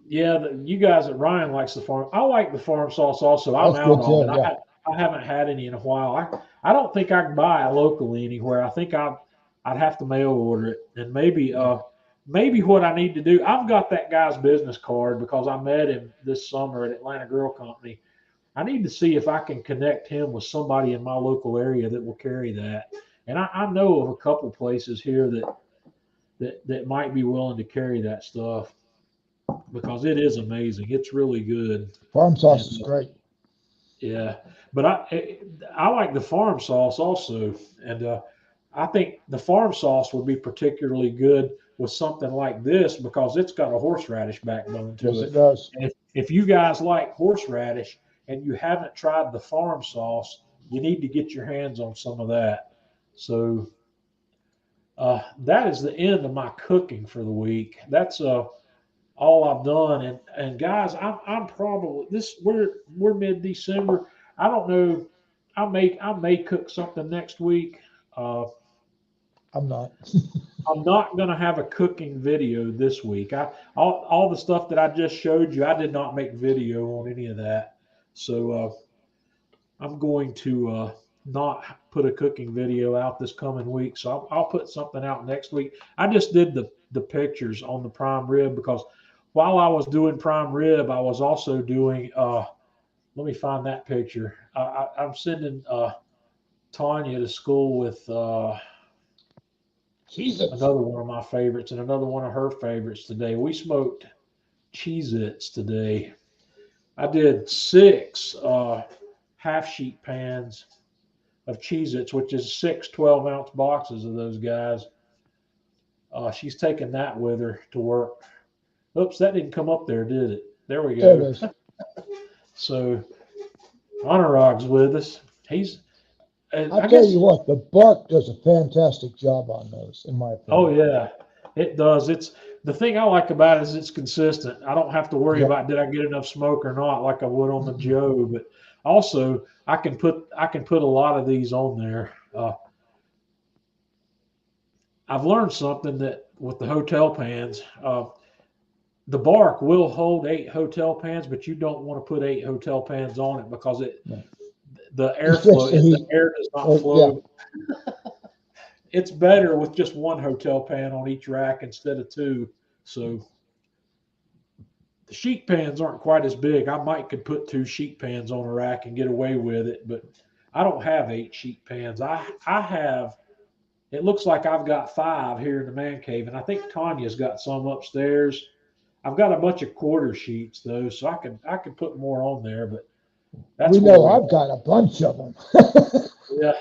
Yeah, you guys at Ryan likes the farm. I like the farm sauce also. I'm out on it. Yeah. I haven't had any in a while. I don't think I can buy it locally anywhere. I think I'd have to mail order it, and maybe what I need to do. I've got that guy's business card because I met him this summer at Atlanta Grill Company. I need to see if I can connect him with somebody in my local area that will carry that. And I know of a couple places here that might be willing to carry that stuff because it is amazing. It's really good. Farm sauce is great. Yeah, but I like the farm sauce also, and I think the farm sauce would be particularly good with something like this because it's got a horseradish backbone to it. Yes, it does. And if you guys like horseradish and you haven't tried the farm sauce, you need to get your hands on some of that. So that is the end of my cooking for the week. That's all I've done. And guys, I'm probably we're mid-December. I don't know. I may cook something next week. I'm not. I'm not going to have a cooking video this week. All the stuff that I just showed you, I did not make video on any of that. So I'm going to not put a cooking video out this coming week. So I'll put something out next week. I just did the pictures on the prime rib because while I was doing prime rib, I was also doing, let me find that picture. I'm sending Tanya to school with another one of my favorites and another one of her favorites today. We smoked Cheez-Its today. I did 6 half-sheet pans of Cheez-Its, which is 6 12-ounce boxes of those guys. She's taking that with her to work. Oops, that didn't come up there, did it? There we go. There it is. So Anurag's with us. I'll tell you what, the bark does a fantastic job on those, in my opinion. Oh yeah, it does. the thing I like about it is it's consistent. I don't have to worry Yeah. about did I get enough smoke or not like I would on the Joe. But also I can put a lot of these on there. I've learned something that with the hotel pans, the bark will hold 8 hotel pans, but you don't want to put 8 hotel pans on it because the airflow, the air does not flow. Yeah. It's better with just 1 hotel pan on each rack instead of 2. So the sheet pans aren't quite as big. I might could put 2 sheet pans on a rack and get away with it, but I don't have 8 sheet pans. I have. It looks like I've got 5 here in the man cave, and I think Tanya's got some upstairs. I've got a bunch of quarter sheets though, so I could put more on there. But that's I've got a bunch of them. Yeah.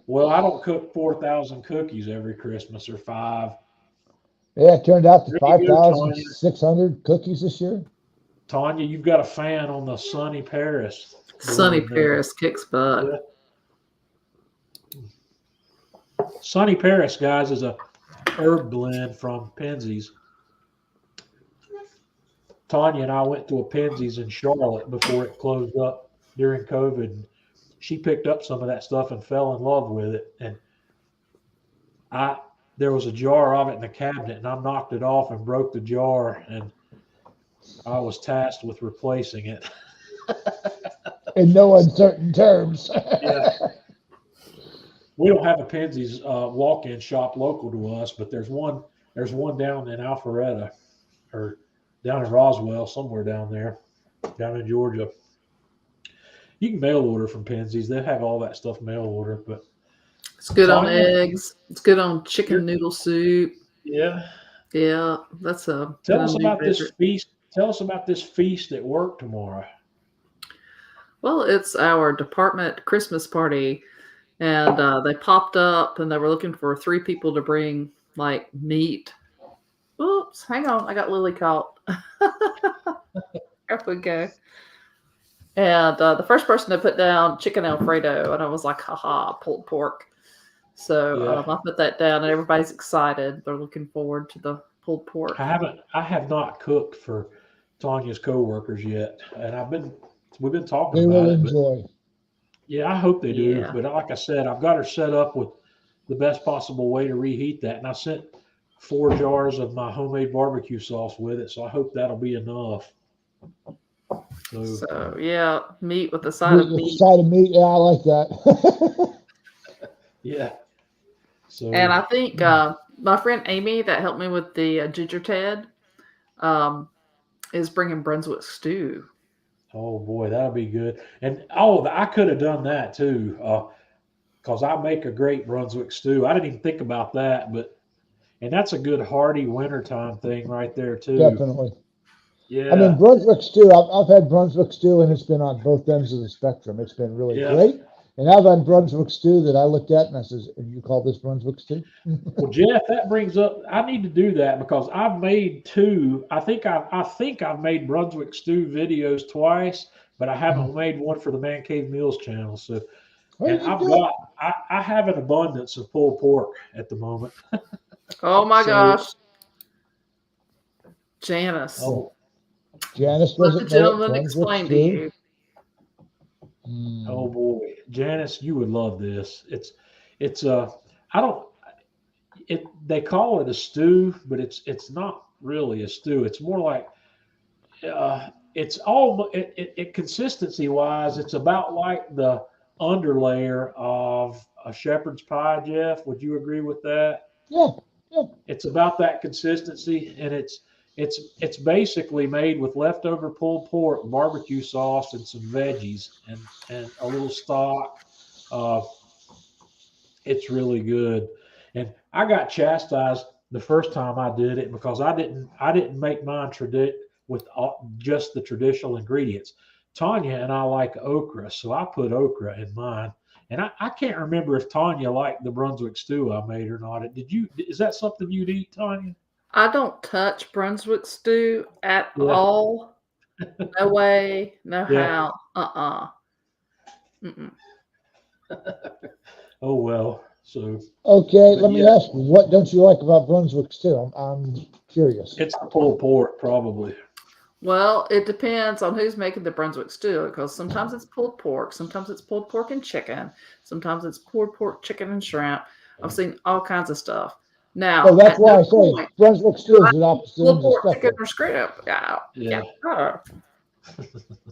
Well, I don't cook 4,000 cookies every Christmas or 5. Yeah, it turned out to Really good, 5,600 cookies this year. Tanya, you've got a fan on the Sunny Paris. Sunny Paris kicks butt. Yeah. Sunny Paris, guys, is a herb blend from Penzeys. Tanya and I went to a Penzeys in Charlotte before it closed up during COVID. She picked up some of that stuff and fell in love with it. And there was a jar of it in the cabinet, and I knocked it off and broke the jar, and I was tasked with replacing it. In no uncertain terms. Yeah. We don't have a Penzeys walk-in shop local to us, but there's one down in Alpharetta or down in Roswell, somewhere down there, down in Georgia. You can mail order from Penzeys. They have all that stuff mail order, but it's good on eggs. It's good on chicken noodle soup. Yeah. Yeah, that's a. Tell us about this feast. Tell us about this feast at work tomorrow. Well, it's our department Christmas party, and they popped up, and they were looking for 3 people to bring like meat. Oops, hang on, I got Lily caught. There we go. And the first person to put down chicken Alfredo, and I was like, haha, pulled pork. So I put that down, and everybody's excited. They're looking forward to the pulled pork. I have not cooked for Tanya's coworkers yet, and we've been talking They about will it. Enjoy. Yeah, I hope they do. Yeah. But like I said, I've got her set up with the best possible way to reheat that, and I sent 4 jars of my homemade barbecue sauce with it, so I hope that'll be enough. So yeah, meat with a side of meat. Side of meat, yeah, I like that. Yeah. So. And I think my friend Amy that helped me with the Ginger Ted is bringing Brunswick stew. Oh boy, that'll be good. And I could have done that too, because I make a great Brunswick stew. I didn't even think about that, and that's a good hearty wintertime thing right there too. Definitely. Yeah. I mean, Brunswick stew, I've had Brunswick stew, and it's been on both ends of the spectrum. It's been really great. And I've had Brunswick stew that I looked at and I says, and you call this Brunswick stew? Well, Jeff, that brings up, I need to do that because I've made 2. I think I've made Brunswick stew videos twice, but I haven't made one for the Man Cave Meals channel. So, and I have an abundance of pulled pork at the moment. Oh my gosh. Janice. Oh. Janice Let the doesn't gentleman explain to you. Oh boy, Janice, you would love this. They call it a stew, but it's not really a stew. It's more like consistency wise, it's about like the underlayer of a shepherd's pie. Jeff, would you agree with that? Yeah. It's about that consistency, and it's basically made with leftover pulled pork, barbecue sauce, and some veggies, and a little stock. It's really good. And I got chastised the first time I did it because I didn't make mine with just the traditional ingredients. Tanya and I like okra, so I put okra in mine. And I can't remember if Tanya liked the Brunswick stew I made or not. Is that something you'd eat, Tanya? I don't touch Brunswick stew at all. No way, no how. Mm-mm. Oh well. So okay, let me ask you, what don't you like about Brunswick stew? I'm Curious. It's the pulled pork, probably. Well, it depends on who's making the Brunswick stew because sometimes it's pulled pork, sometimes it's pulled pork and chicken, sometimes it's pulled pork, chicken, and shrimp. I've seen all kinds of stuff. Now, So that's at why no I say point, Brunswick stew is the opposite pulled end of the pork, chicken, spectrum. or shrimp. Yeah. Yeah.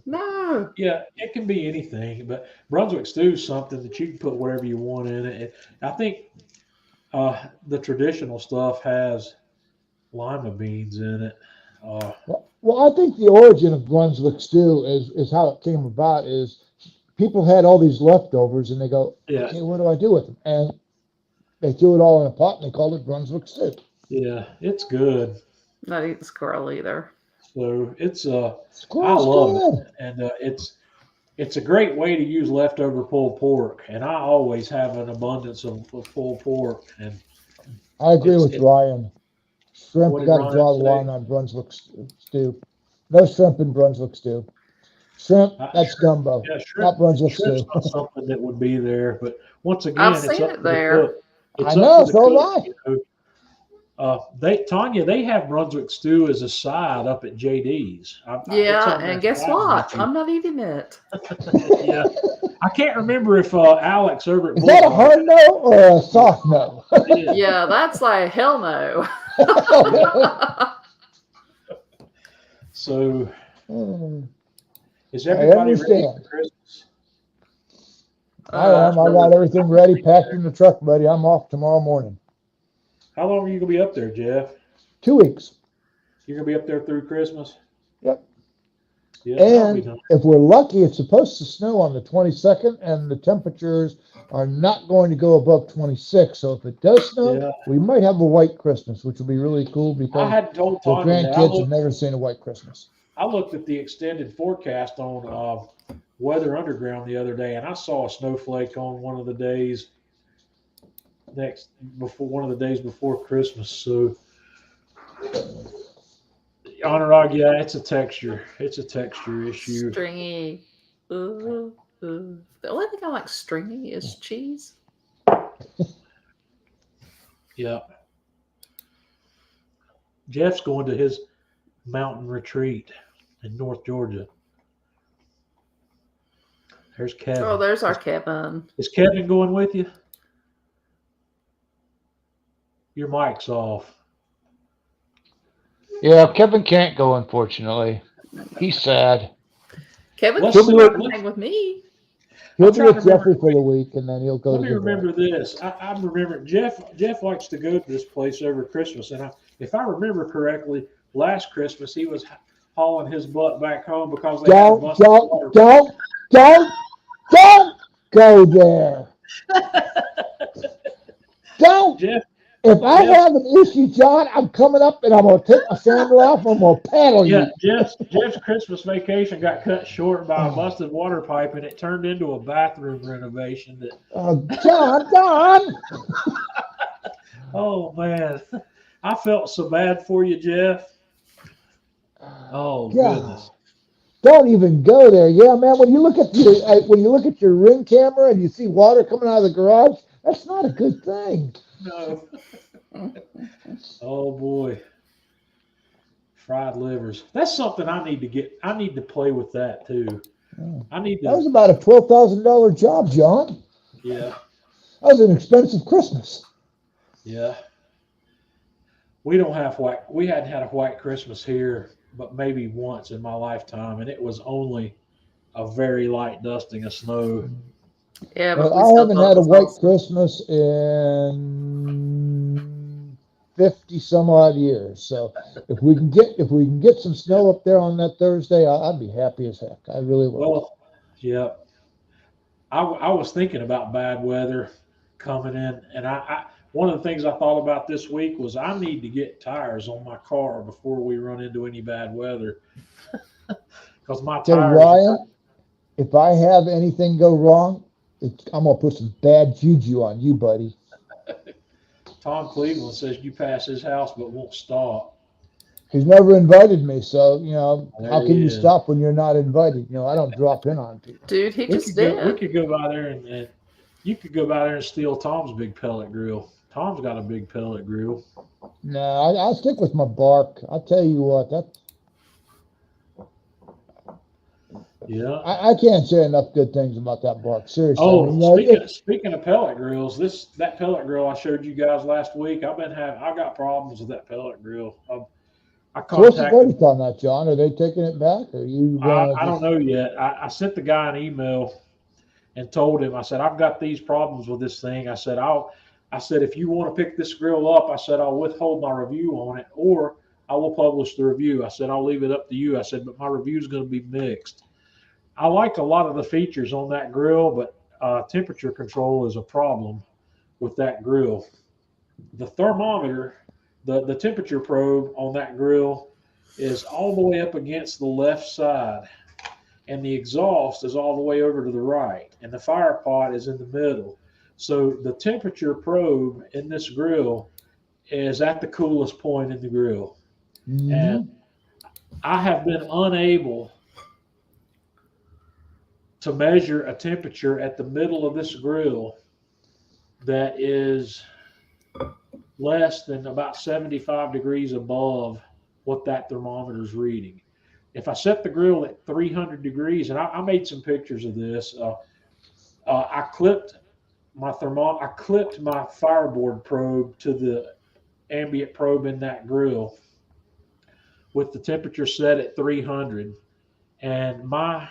No. Yeah, it can be anything, but Brunswick stew is something that you can put whatever you want in it. I think the traditional stuff has lima beans in it. Well, I think the origin of Brunswick stew is how it came about. Is people had all these leftovers and they go, Yeah, okay, what do I do with them? And they threw it all in a pot and they called it Brunswick stew. yeah, it's good. Not eating squirrel either. So it's I Squirrel's love good. it, and it's a great way to use leftover pulled pork. And I always have an abundance of pulled pork. And I agree It's- with it- Ryan. Shrimp, What did got to Ryan draw the say? line on Brunswick stew. No shrimp in Brunswick stew. Shrimp, that's gumbo, yeah, shrimp, not Brunswick shrimp's stew. not something that would be there. But once again, I've it's seen up it to the there. cook. It's I up know, to the so cook, have you know. Tanya, they have Brunswick stew as a side up at JD's. It's Yeah, on their and guess side what? menu. I'm not eating it. Yeah, I can't remember if Alex over at Is that a Bulldog hard no or a soft no? did. Yeah, that's like hell no. So, Hmm, is everybody ready for understand. Christmas? I am. I got everything ready, packed in the truck, buddy. I'm off tomorrow morning. How long are you gonna be up there, Jeff? 2 weeks. You're gonna be up there through Christmas? Yep. Yeah, that'll be And nice. if we're lucky, it's supposed to snow on the 22nd, and the temperatures are not going to go above 26. So if it does snow, Yeah. we might have a white Christmas, which will be really cool I because hadn't told the Tanya that. grandkids have never seen a white Christmas. I looked at the extended forecast on Weather Underground the other day, and I saw a snowflake on one of the days before Christmas. So, Anurag, yeah, it's a texture. It's a texture issue. Stringy. Ooh, ooh. The only thing I like stringy is cheese. Yeah. Jeff's going to his mountain retreat in North Georgia. There's Kevin. Oh, there's our Kevin. Is Kevin going with you? Your mic's off. Yeah, Kevin can't go, unfortunately. He's sad. Kevin Let's can see come what- hang with me. He'll I'm be trying with to remember- Jeffrey for the week, and then he'll go Let to me the remember this. I'm remembering Jeff likes to go to this place over Christmas, and if I remember correctly, last Christmas he was hauling his butt back home because they had a bunch of water. Don't go there. Don't. Jeff, If I Jeff- have an issue, John, I'm coming up and I'm going to take my sandal off. I'm going to paddle you. yeah, Jeff's Christmas vacation got cut short by a busted water pipe, and it turned into a bathroom renovation. John. Oh man, I felt so bad for you, Jeff. Oh God. goodness. Don't even go there. Yeah, man. When you look at your ring camera and you see water coming out of the garage, that's not a good thing. No. Oh boy. Fried livers. That's something I need to get. I need to play with that too. I need That was to. about a $12,000 job, John. Yeah. That was an expensive Christmas. Yeah. We don't have white. We hadn't had a white Christmas here, but maybe once in my lifetime, and it was only a very light dusting of snow. Yeah, but Well, we I still haven't thought had it a was white awesome. Christmas in 50 some odd years. So if we can get some snow up there on that Thursday, I'd be happy as heck. I really will. Well, yeah. I was thinking about bad weather coming in, and I one of the things I thought about this week was I need to get tires on my car before we run into any bad weather. Because my Tell you, tires. Ryan, if I have anything go wrong, I'm gonna put some bad juju on you, buddy. Tom Cleveland says you pass his house but won't stop. He's never invited me, so There how he can you is. stop when you're not invited? I don't drop in on people. Dude, he We just could go did. by there and you could go by there and steal Tom's big pellet grill. Tom's got a big pellet grill. No, I'll stick with my bark. I'll tell you what, Yeah. I can't say enough good things about that bark. Seriously. I mean, Oh, speaking of pellet grills, that pellet grill I showed you guys last week, I got problems with that pellet grill. I so what's the contacted. verdict on that, John? Are they taking it back? Or are you? I don't know yet. I sent the guy an email and told him, I said, I've got these problems with this thing. I said, if you want to pick this grill up, I said, I'll withhold my review on it, or I will publish the review. I said, I'll leave it up to you. I said, but my review is going to be mixed. I like a lot of the features on that grill, but temperature control is a problem with that grill. The thermometer, the temperature probe on that grill is all the way up against the left side, and the exhaust is all the way over to the right, and the fire pot is in the middle. So the temperature probe in this grill is at the coolest point in the grill. Mm-hmm. And I have been unable to measure a temperature at the middle of this grill that is less than about 75 degrees above what that thermometer is reading. If I set the grill at 300 degrees, and I made some pictures of this, I clipped my fireboard probe to the ambient probe in that grill with the temperature set at 300, and my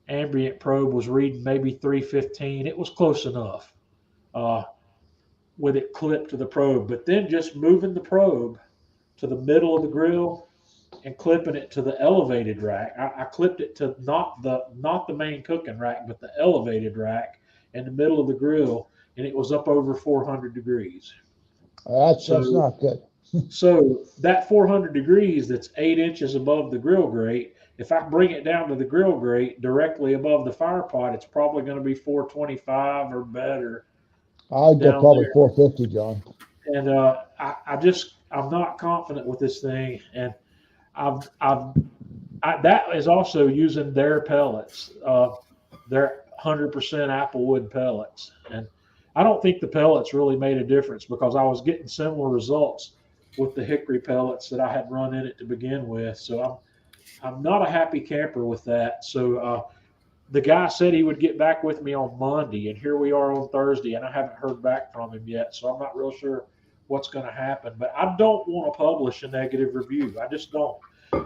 ambient probe was reading maybe 315. It was close enough with it clipped to the probe, but then just moving the probe to the middle of the grill and clipping it to the elevated rack. I clipped it to not the main cooking rack, but the elevated rack in the middle of the grill, and it was up over 400 degrees. That's not good. So that 400 degrees, that's 8 inches above the grill grate. If I bring it down to the grill grate directly above the fire pot, it's probably going to be 425 or better. I'd go probably 450, John. And I'm not confident with this thing, and that is also using their pellets, their 100% Applewood pellets, and I don't think the pellets really made a difference because I was getting similar results with the hickory pellets that I had run in it to begin with. So I'm not a happy camper with that. So the guy said he would get back with me on Monday, and here we are on Thursday, and I haven't heard back from him yet. So I'm not real sure what's going to happen, but I don't want to publish a negative review. I just don't.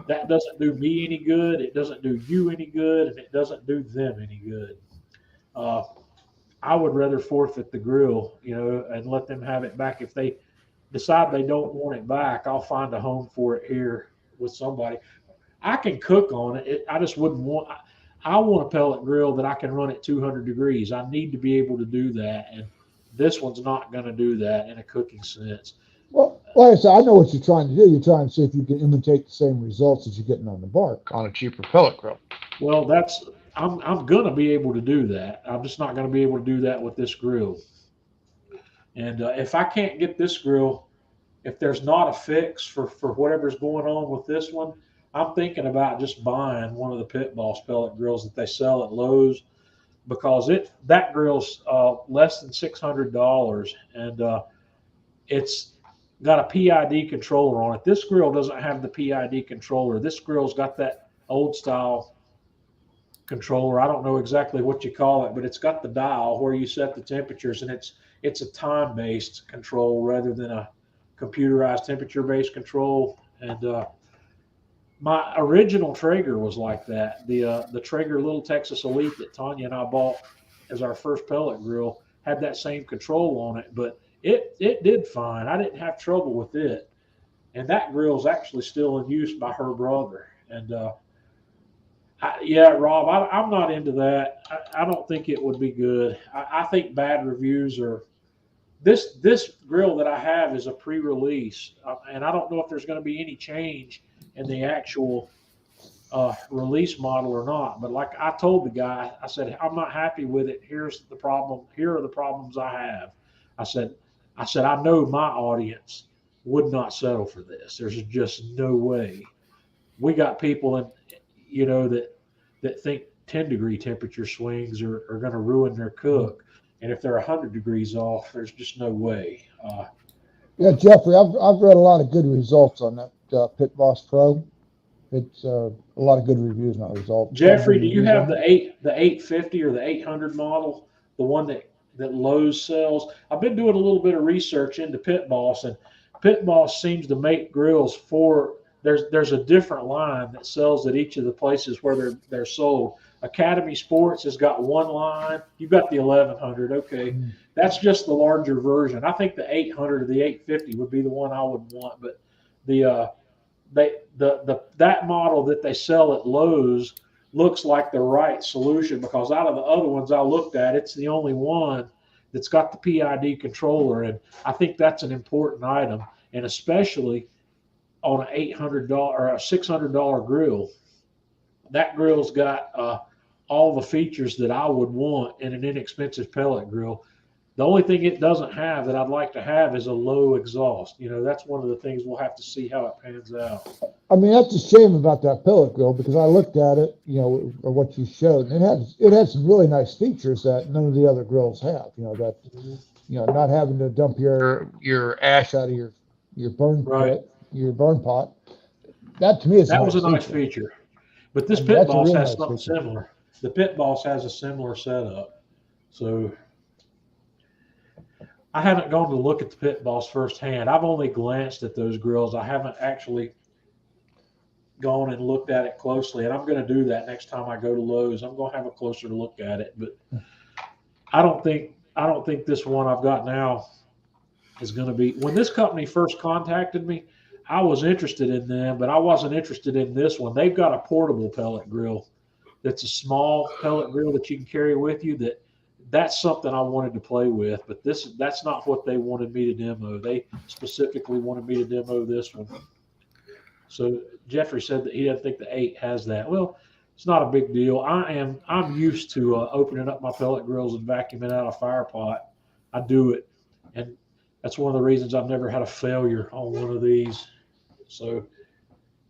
That doesn't do me any good. It doesn't do you any good, and it doesn't do them any good. I would rather forfeit the grill, and let them have it back. If they decide they don't want it back, I'll find a home for it here with somebody. I can cook on it. I just wouldn't want. I want a pellet grill that I can run at 200 degrees. I need to be able to do that, and this one's not going to do that in a cooking sense. Well, like I said, I know what you're trying to do. You're trying to see if you can imitate the same results that you're getting on the bark on a cheaper pellet grill. Well, I'm going to be able to do that. I'm just not going to be able to do that with this grill. And if I can't get this grill, if there's not a fix for whatever's going on with this one, I'm thinking about just buying one of the Pit Boss pellet grills that they sell at Lowe's, because that grill's less than $600, and it's got a PID controller on it. This grill doesn't have the PID controller. This grill's got that old style controller. I don't know exactly what you call it, but it's got the dial where you set the temperatures, and it's a time-based control rather than a computerized temperature-based control. And my original Traeger was like that. The Traeger Little Texas Elite that Tanya and I bought as our first pellet grill had that same control on it, but it did fine. I didn't have trouble with it. And that grill's actually still in use by her brother. And Rob, I'm not into that. I don't think it would be good. I think bad reviews are. This grill that I have is a pre-release, and I don't know if there's going to be any change in the actual release model or not. But like I told the guy, I said, I'm not happy with it. Here's the problem. Here are the problems I have. I said, I know my audience would not settle for this. There's just no way. We got people that think 10-degree temperature swings are going to ruin their cook. And if they're 100 degrees off, there's just no way. Yeah, Jeffrey, I've read a lot of good results on that Pit Boss Pro. It's a lot of good reviews on that result. Jeffrey, do you have the 850 or the 800 model, the one that Lowe's sells? I've been doing a little bit of research into Pit Boss, and Pit Boss seems to make grills for. There's a different line that sells at each of the places where they're sold. Academy Sports has got one line. You've got the 1100. Okay, that's just the larger version. I think the 800 or the 850 would be the one I would want, but that model that they sell at Lowe's looks like the right solution, because out of the other ones I looked at, it's the only one that's got the PID controller, and I think that's an important item, and especially on an $800 or a $600 grill. That grill's got all the features that I would want in an inexpensive pellet grill. The only thing it doesn't have that I'd like to have is a low exhaust. That's one of the things we'll have to see how it pans out. I mean, that's a shame about that pellet grill, because I looked at it, or what you showed, and it had some really nice features that none of the other grills have. Not having to dump your ash out of your burn pit, your burn pot. That to me is was a nice feature. But this Pit Boss has something similar. The Pit Boss has a similar setup. So I haven't gone to look at the Pit Boss firsthand. I've only glanced at those grills. I haven't actually gone and looked at it closely, and I'm going to do that next time I go to Lowe's. I'm going to have a closer look at it, but I don't think this one I've got now is going to be. When this company first contacted me, I was interested in them, but I wasn't interested in this one. They've got a portable pellet grill that's a small pellet grill that you can carry with you. That's something I wanted to play with, but that's not what they wanted me to demo. They specifically wanted me to demo this one. So Jeffrey said that he doesn't think the 8 has that. Well, it's not a big deal. I'm used to opening up my pellet grills and vacuuming out a fire pot. I do it, and that's one of the reasons I've never had a failure on one of these. So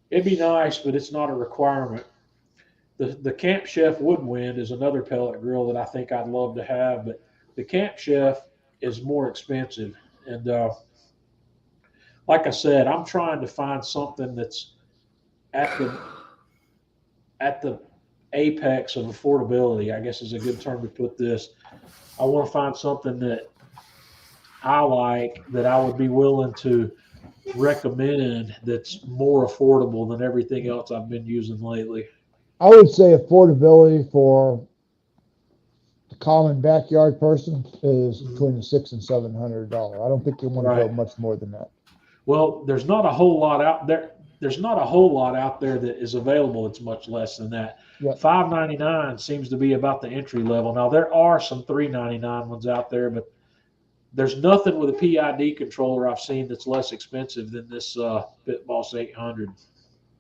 it'd be nice, but it's not a requirement. The Camp Chef Woodwind is another pellet grill that I think I'd love to have, but the Camp Chef is more expensive. And like I said, I'm trying to find something that's at the apex of affordability, I guess is a good term to put this. I want to find something that I like, that I would be willing to recommend, that's more affordable than everything else I've been using lately. I would say affordability for the common backyard person is between the $600 and $700. I don't think you want to go much more than that. Well, there's not a whole lot out there. There's not a whole lot out there that is available that's much less than that. Yep. $599 seems to be about the entry level. Now there are some $399 ones out there, but there's nothing with a PID controller I've seen that's less expensive than this Pit Boss 800.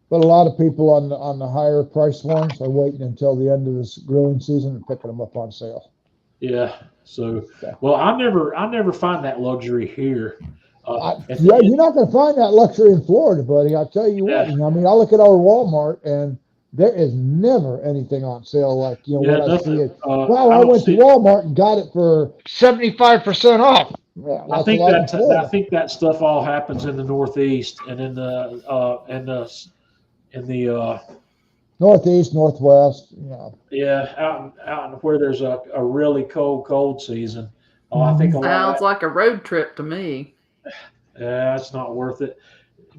But a lot of people on the higher price ones are waiting until the end of this grilling season and picking them up on sale. Yeah. So, well, I never find that luxury here. You're not going to find that luxury in Florida, buddy. I'll tell you what. I mean, I look at our Walmart, and there is never anything on sale like what I see it. I went to Walmart and got it for 75% off. Yeah, I think that stuff all happens in the Northeast and in the Northeast, Northwest. Yeah, out where there's a really cold season. I think sounds like a road trip to me. Yeah, it's not worth it,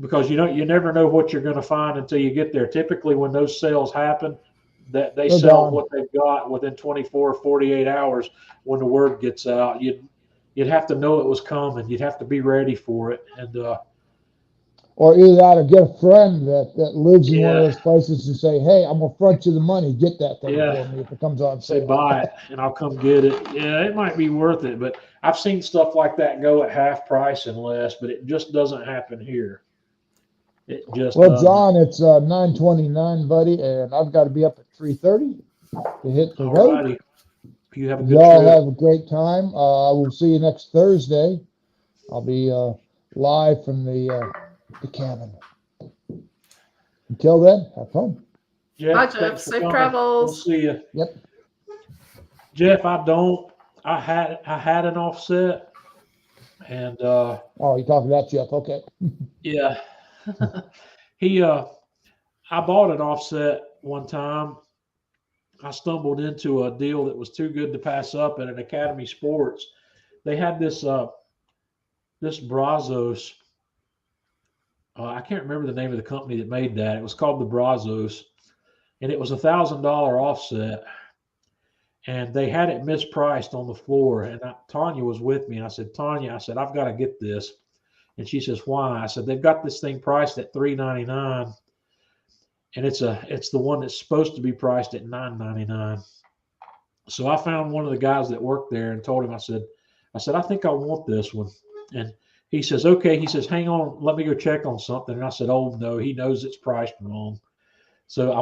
because you never know what you're going to find until you get there. Typically, when those sales happen, that they sell what they've got within 24 or 48 hours. When the word gets out, you'd have to know it was coming. You'd have to be ready for it, and or either that or get a friend that lives in one of those places and say, "Hey, I'm gonna front you the money. Get that thing for me if it comes on sale. Say buy it, and I'll come get it." Yeah, it might be worth it, but I've seen stuff like that go at half price and less, but it just doesn't happen here. It just John, it's 9:29, buddy, and I've got to be up at 3:30 to hit the road. You have a good Y'all trip. have a great time. We'll see you next Thursday. I'll be live from the cabin. Until then, have fun. Bye, Jeff. Safe travels. We'll see you. Yep. Jeff, I don't I had an offset, and Oh, you're talking about Jeff. Okay. yeah, he I bought an offset one time. I stumbled into a deal that was too good to pass up at an Academy Sports. They had this Brazos. I can't remember the name of the company that made that. It was called the Brazos, and it was $1,000 offset. And they had it mispriced on the floor. And Tanya was with me. And I said, Tanya, I said, I've got to get this. And she says, why? I said, they've got this thing priced at $399, and it's the one that's supposed to be priced at $999. So I found one of the guys that worked there and told him, I said, I think I want this one. And he says, okay. He says, hang on, let me go check on something. And I said, oh no, he knows it's priced wrong. So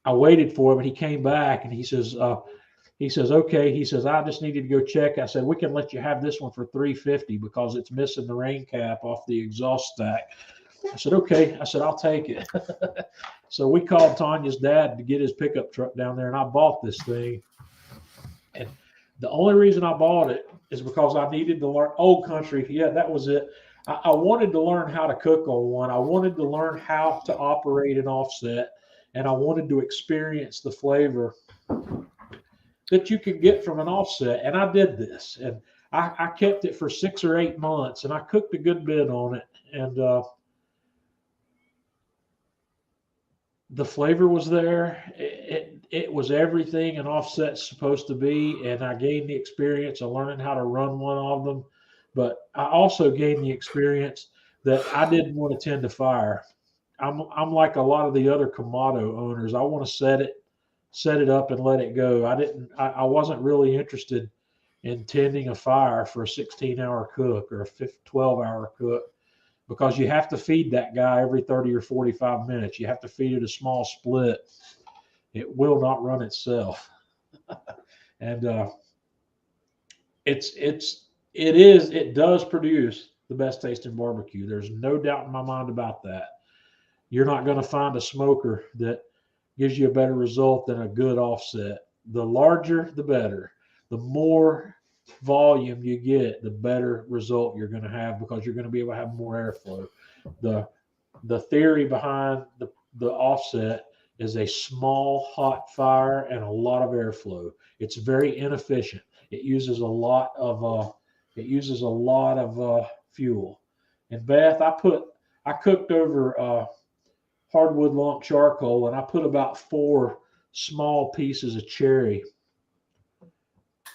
I waited for him, and he came back, and he says, okay. He says, I just needed to go check. I said, we can let you have this one for $350 because it's missing the rain cap off the exhaust stack. I said, okay. I said, I'll take it. So we called Tanya's dad to get his pickup truck down there, and I bought this thing. And the only reason I bought it is because I needed to learn Old Country. Yeah, that was it. I wanted to learn how to cook on one. I wanted to learn how to operate an offset, and I wanted to experience the flavor that you can get from an offset. And I did this, and I kept it for 6 or 8 months, and I cooked a good bit on it. And the flavor was there. It was everything an offset's supposed to be, and I gained the experience of learning how to run one of them. But I also gained the experience that I didn't want to tend to fire. I'm like a lot of the other Kamado owners. I want to set it up and let it go. I wasn't really interested in tending a fire for a 16-hour cook or a 12-hour cook, because you have to feed that guy every 30 or 45 minutes. You have to feed it a small split. It will not run itself. And it does produce the best tasting barbecue. There's no doubt in my mind about that. You're not going to find a smoker that gives you a better result than a good offset. The larger, the better. The more volume you get, the better result you're going to have, because you're going to be able to have more airflow. The theory behind the offset is a small hot fire and a lot of airflow. It's very inefficient. It uses a lot of fuel. And Beth, I cooked over hardwood lump charcoal, and I put about 4 small pieces of cherry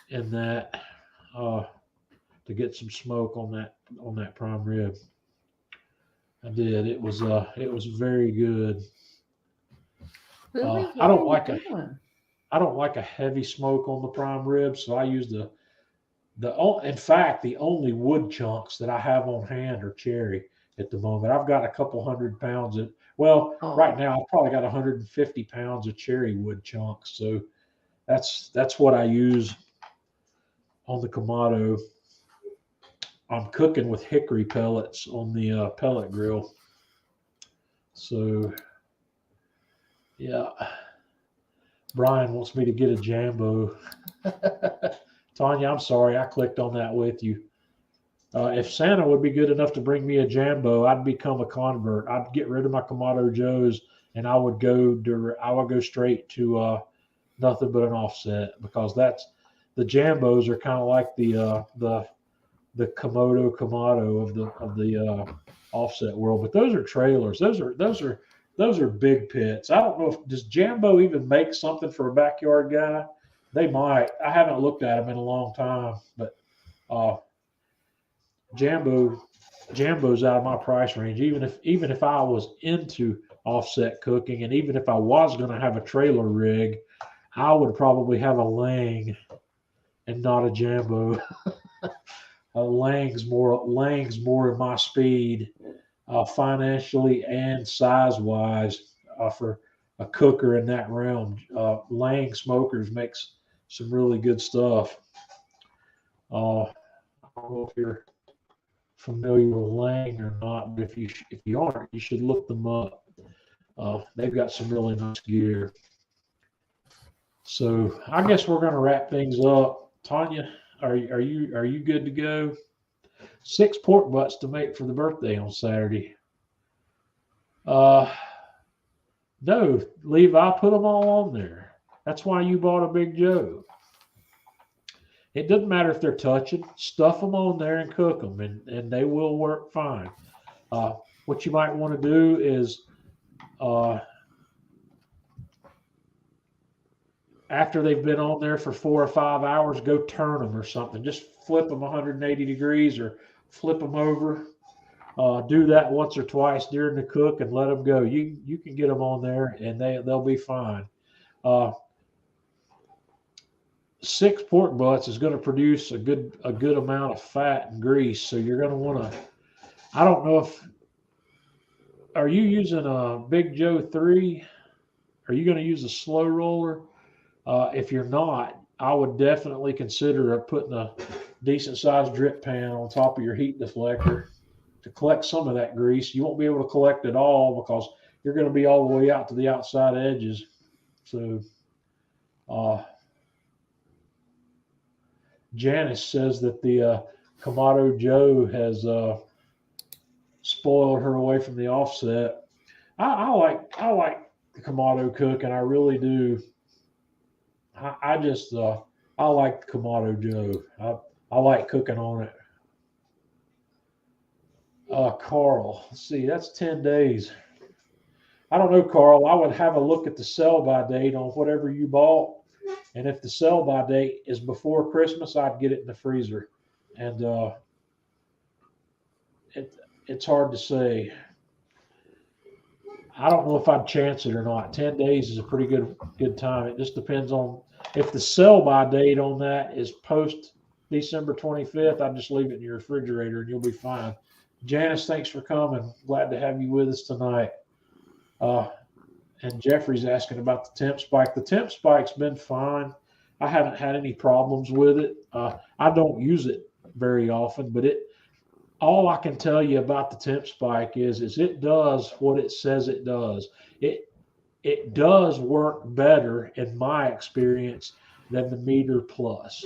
in that to get some smoke on that prime rib. I did. It was very good. Really? I don't like a heavy smoke on the prime rib, so I use in fact, the only wood chunks that I have on hand are cherry at the moment. I've got a couple 100 pounds right now I've probably got 150 pounds of cherry wood chunks. So that's what I use on the Kamado. I'm cooking with hickory pellets on the pellet grill. So yeah, Brian wants me to get a Jambo. Tanya, I'm sorry, I clicked on that with you. If Santa would be good enough to bring me a Jambo, I'd become a convert. I'd get rid of my Kamado Joes, and I would go straight to nothing but an offset, because the Jambos are kind of like the Kamado of the offset world. But those are trailers. Those are big pits. I don't know does Jambo even make something for a backyard guy? They might. I haven't looked at them in a long time, but Jambo's out of my price range. Even if I was into offset cooking, and even if I was going to have a trailer rig, I would probably have a Lang and not a Jambo. Lang's more in my speed, financially and size wise, for a cooker in that realm. Lang Smokers makes some really good stuff. I don't know if you're familiar with Lang or not, but if you aren't, you should look them up. They've got some really nice gear. So I guess we're going to wrap things up. Tanya, are you good to go? 6 pork butts to make for the birthday on Saturday. No, Levi, put them all on there. That's why you bought a Big Joe. It doesn't matter if they're touching. Stuff them on there and cook them, and they will work fine. What you might want to do is after they've been on there for 4 or 5 hours, go turn them or something. Just flip them 180 degrees or flip them over. Do that once or twice during the cook and let them go. You can get them on there and they'll be fine. 6 pork butts is going to produce a good amount of fat and grease. So you're going to want to. I don't know if. Are you using a Big Joe 3? Are you going to use a slow roller? If you're not, I would definitely consider putting a decent sized drip pan on top of your heat deflector to collect some of that grease. You won't be able to collect it all because you're going to be all the way out to the outside edges. So, Janice says that the Kamado Joe has spoiled her away from the offset. I like the Kamado cook, and I really do. I just I like the Kamado Joe. I like cooking on it. Carl, let's see, that's 10 days. I don't know, Carl. I would have a look at the sell-by date on whatever you bought. And if the sell-by date is before Christmas, I'd get it in the freezer. And it's hard to say. I don't know if I'd chance it or not. 10 days is a pretty good time. It just depends on if the sell-by date on that is post December 25th. I'd just leave it in your refrigerator and you'll be fine. Janice, thanks for coming. Glad to have you with us tonight. And Jeffrey's asking about the temp spike. The temp spike's been fine. I haven't had any problems with it. I don't use it very often, but all I can tell you about the temp spike is it does what it says it does. It does work better in my experience than the Meter Plus.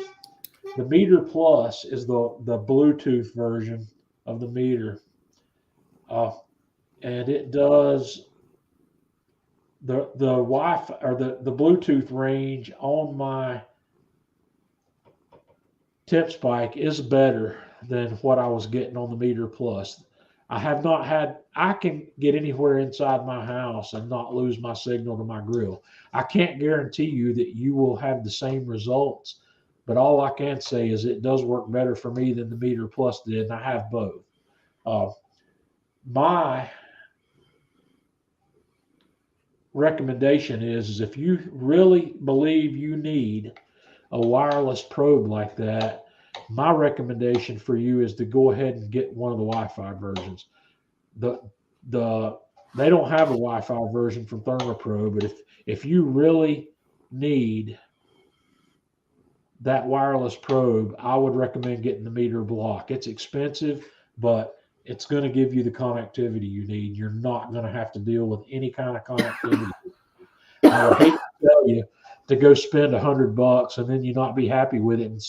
The Meter Plus is the Bluetooth version of the meter, and it does the Wi-Fi or the Bluetooth range on my temp spike is better than what I was getting on the Meter Plus. I can get anywhere inside my house and not lose my signal to my grill. I can't guarantee you that you will have the same results, but all I can say is it does work better for me than the Meter Plus did, and I have both. My recommendation is if you really believe you need a wireless probe like that, my recommendation for you is to go ahead and get one of the Wi-Fi versions. They don't have a Wi-Fi version from ThermoPro, but if you really need that wireless probe, I would recommend getting the Meter Block. It's expensive, but it's going to give you the connectivity you need. You're not going to have to deal with any kind of connectivity. I would hate to tell you to go spend $100 and then you not be happy with it and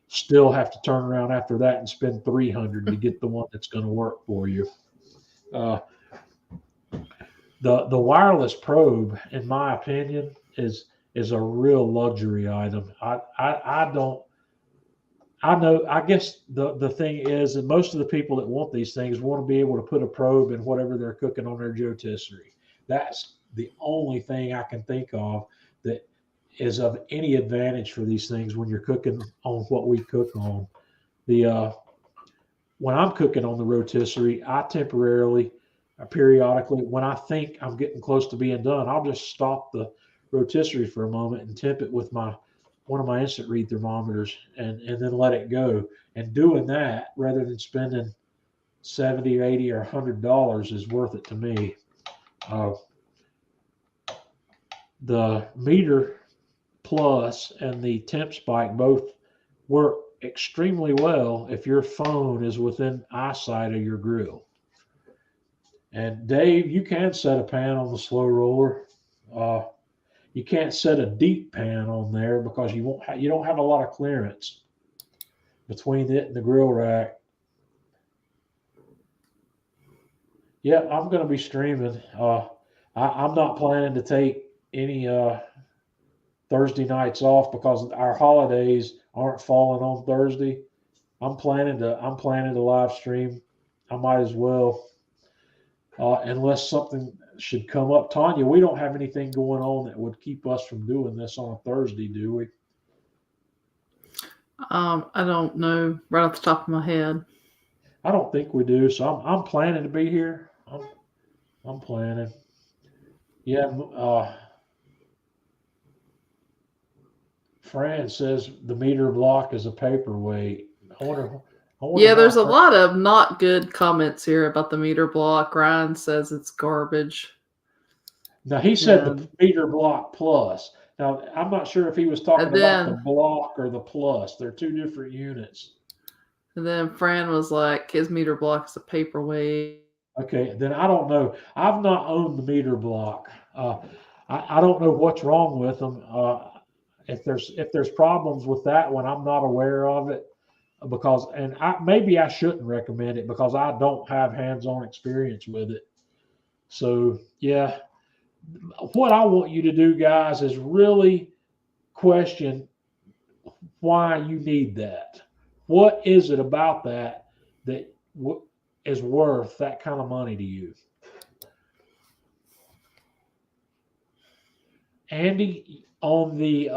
still have to turn around after that and spend $300 to get the one that's going to work for you. The wireless probe, in my opinion, is a real luxury item. I guess the thing is that most of the people that want these things want to be able to put a probe in whatever they're cooking on their rotisserie. That's the only thing I can think of that is of any advantage for these things when you're cooking on what we cook on. When I'm cooking on the rotisserie, I periodically, when I think I'm getting close to being done, I'll just stop the rotisserie for a moment and temp it with one of my instant read thermometers and then let it go. And doing that rather than spending $70 or $80 or $100 is worth it to me. The Meter Plus and the Temp Spike both work extremely well if your phone is within eyesight of your grill. And Dave, you can set a pan on the slow roller. You can't set a deep pan on there because you don't have a lot of clearance. between it and the grill rack. Yeah, I'm going to be streaming. I'm not planning to take any Thursday nights off because our holidays aren't falling on Thursday. I'm planning to live stream. I might as well, unless something should come up. Tanya, we don't have anything going on that would keep us from doing this on a Thursday, do we? I don't know right off the top of my head. I don't think we do. So I'm planning to be here. I'm planning. Yeah. Fran says the meter block is a paperweight. I wonder Yeah, there's how a lot of not good comments here about the meter block. Ryan says it's garbage. Now he said Yeah. the meter block plus. Now I'm not sure if he was talking And about the then- block or the plus. They're two different units. And then Fran was like, his meter block is a paperweight. Okay, then I don't know. I've not owned the meter block. I don't know what's wrong with them. If there's problems with that one, I'm not aware of it because, and maybe I shouldn't recommend it because I don't have hands-on experience with it. So yeah, what I want you to do, guys, is really question why you need that. What is it about that is worth that kind of money to you? Andy, on the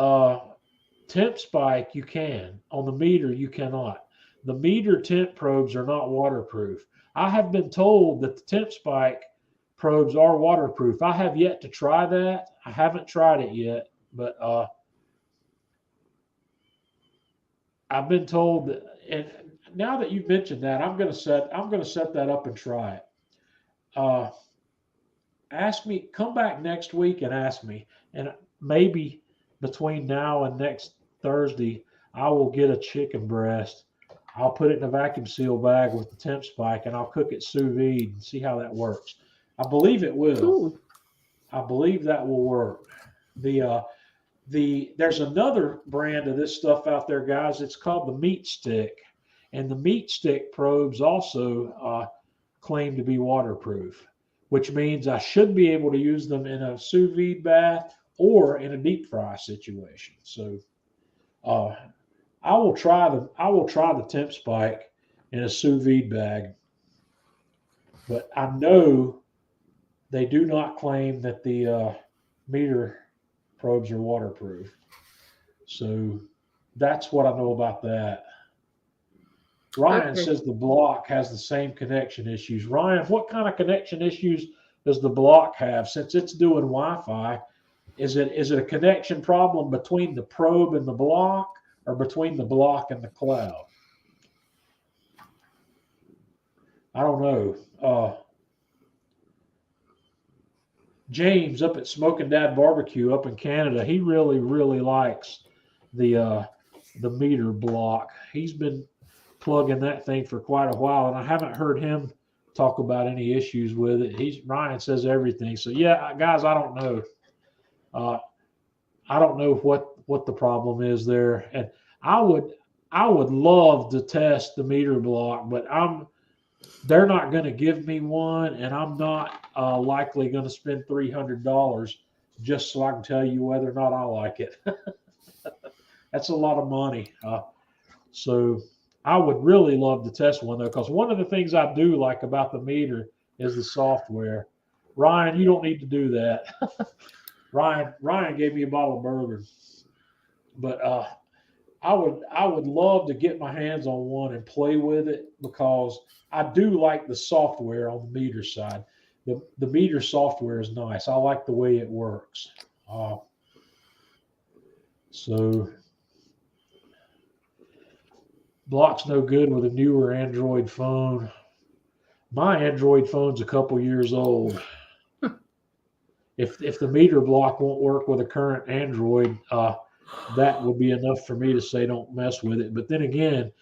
temp spike, you can. On the meter, you cannot. The meter temp probes are not waterproof. I have been told that the temp spike probes are waterproof. I have yet to try that. I haven't tried it yet, but I've been told that. And now that you've mentioned that, I'm going to set that up and try it. Ask me, come back next week and ask me, and maybe between now and next Thursday, I will get a chicken breast. I'll put it in a vacuum seal bag with the temp spike, and I'll cook it sous vide and see how that works. I believe it will. Cool. I believe that will work. There's another brand of this stuff out there, guys. It's called the Meat Stick, and the Meat Stick probes also claim to be waterproof, which means I should be able to use them in a sous vide bath or in a deep fry situation. So I will try the temp spike in a sous vide bag, but I know they do not claim that the meter probes are waterproof. So that's what I know about that. Ryan Okay. says the block has the same connection issues. Ryan, what kind of connection issues does the block have? Since it's doing Wi-Fi, is it a connection problem between the probe and the block, or between the block and the cloud? I don't know. James up at Smoking Dad Barbecue up in Canada, he really, really likes the meter block. He's been plugging that thing for quite a while, and I haven't heard him talk about any issues with it. Ryan says everything. So yeah, guys, I don't know. I don't know what the problem is there, and I would love to test the meter block, but they're not going to give me one, and I'm not likely going to spend $300 just so I can tell you whether or not I like it. That's a lot of money. So I would really love to test one, though, because one of the things I do like about the meter is the software. Ryan, you don't need to do that. Ryan gave me a bottle of bourbon, but I would love to get my hands on one and play with it, because I do like the software on the meter side. The meter software is nice. I like the way it works. So block's no good with a newer Android phone. My Android phone's a couple years old. If the meter block won't work with a current Android, that would be enough for me to say don't mess with it. But then again,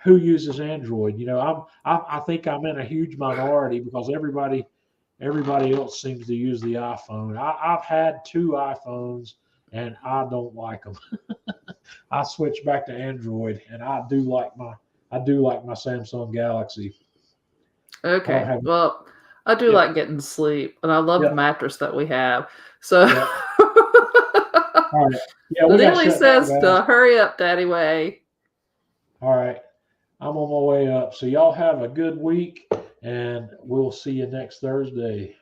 who uses Android? You know, I think I'm in a huge minority, because everybody else seems to use the iPhone. I've had two iPhones, and I don't like them. I switched back to Android, and I do like my Samsung Galaxy. Okay. have- Well, I do Yeah. like getting sleep, and I love Yeah. the mattress that we have. So Yeah. All right. Yeah, we got Neely shut down, says guys. to hurry up, Daddy Way. All right. I'm on my way up. So y'all have a good week, and we'll see you next Thursday.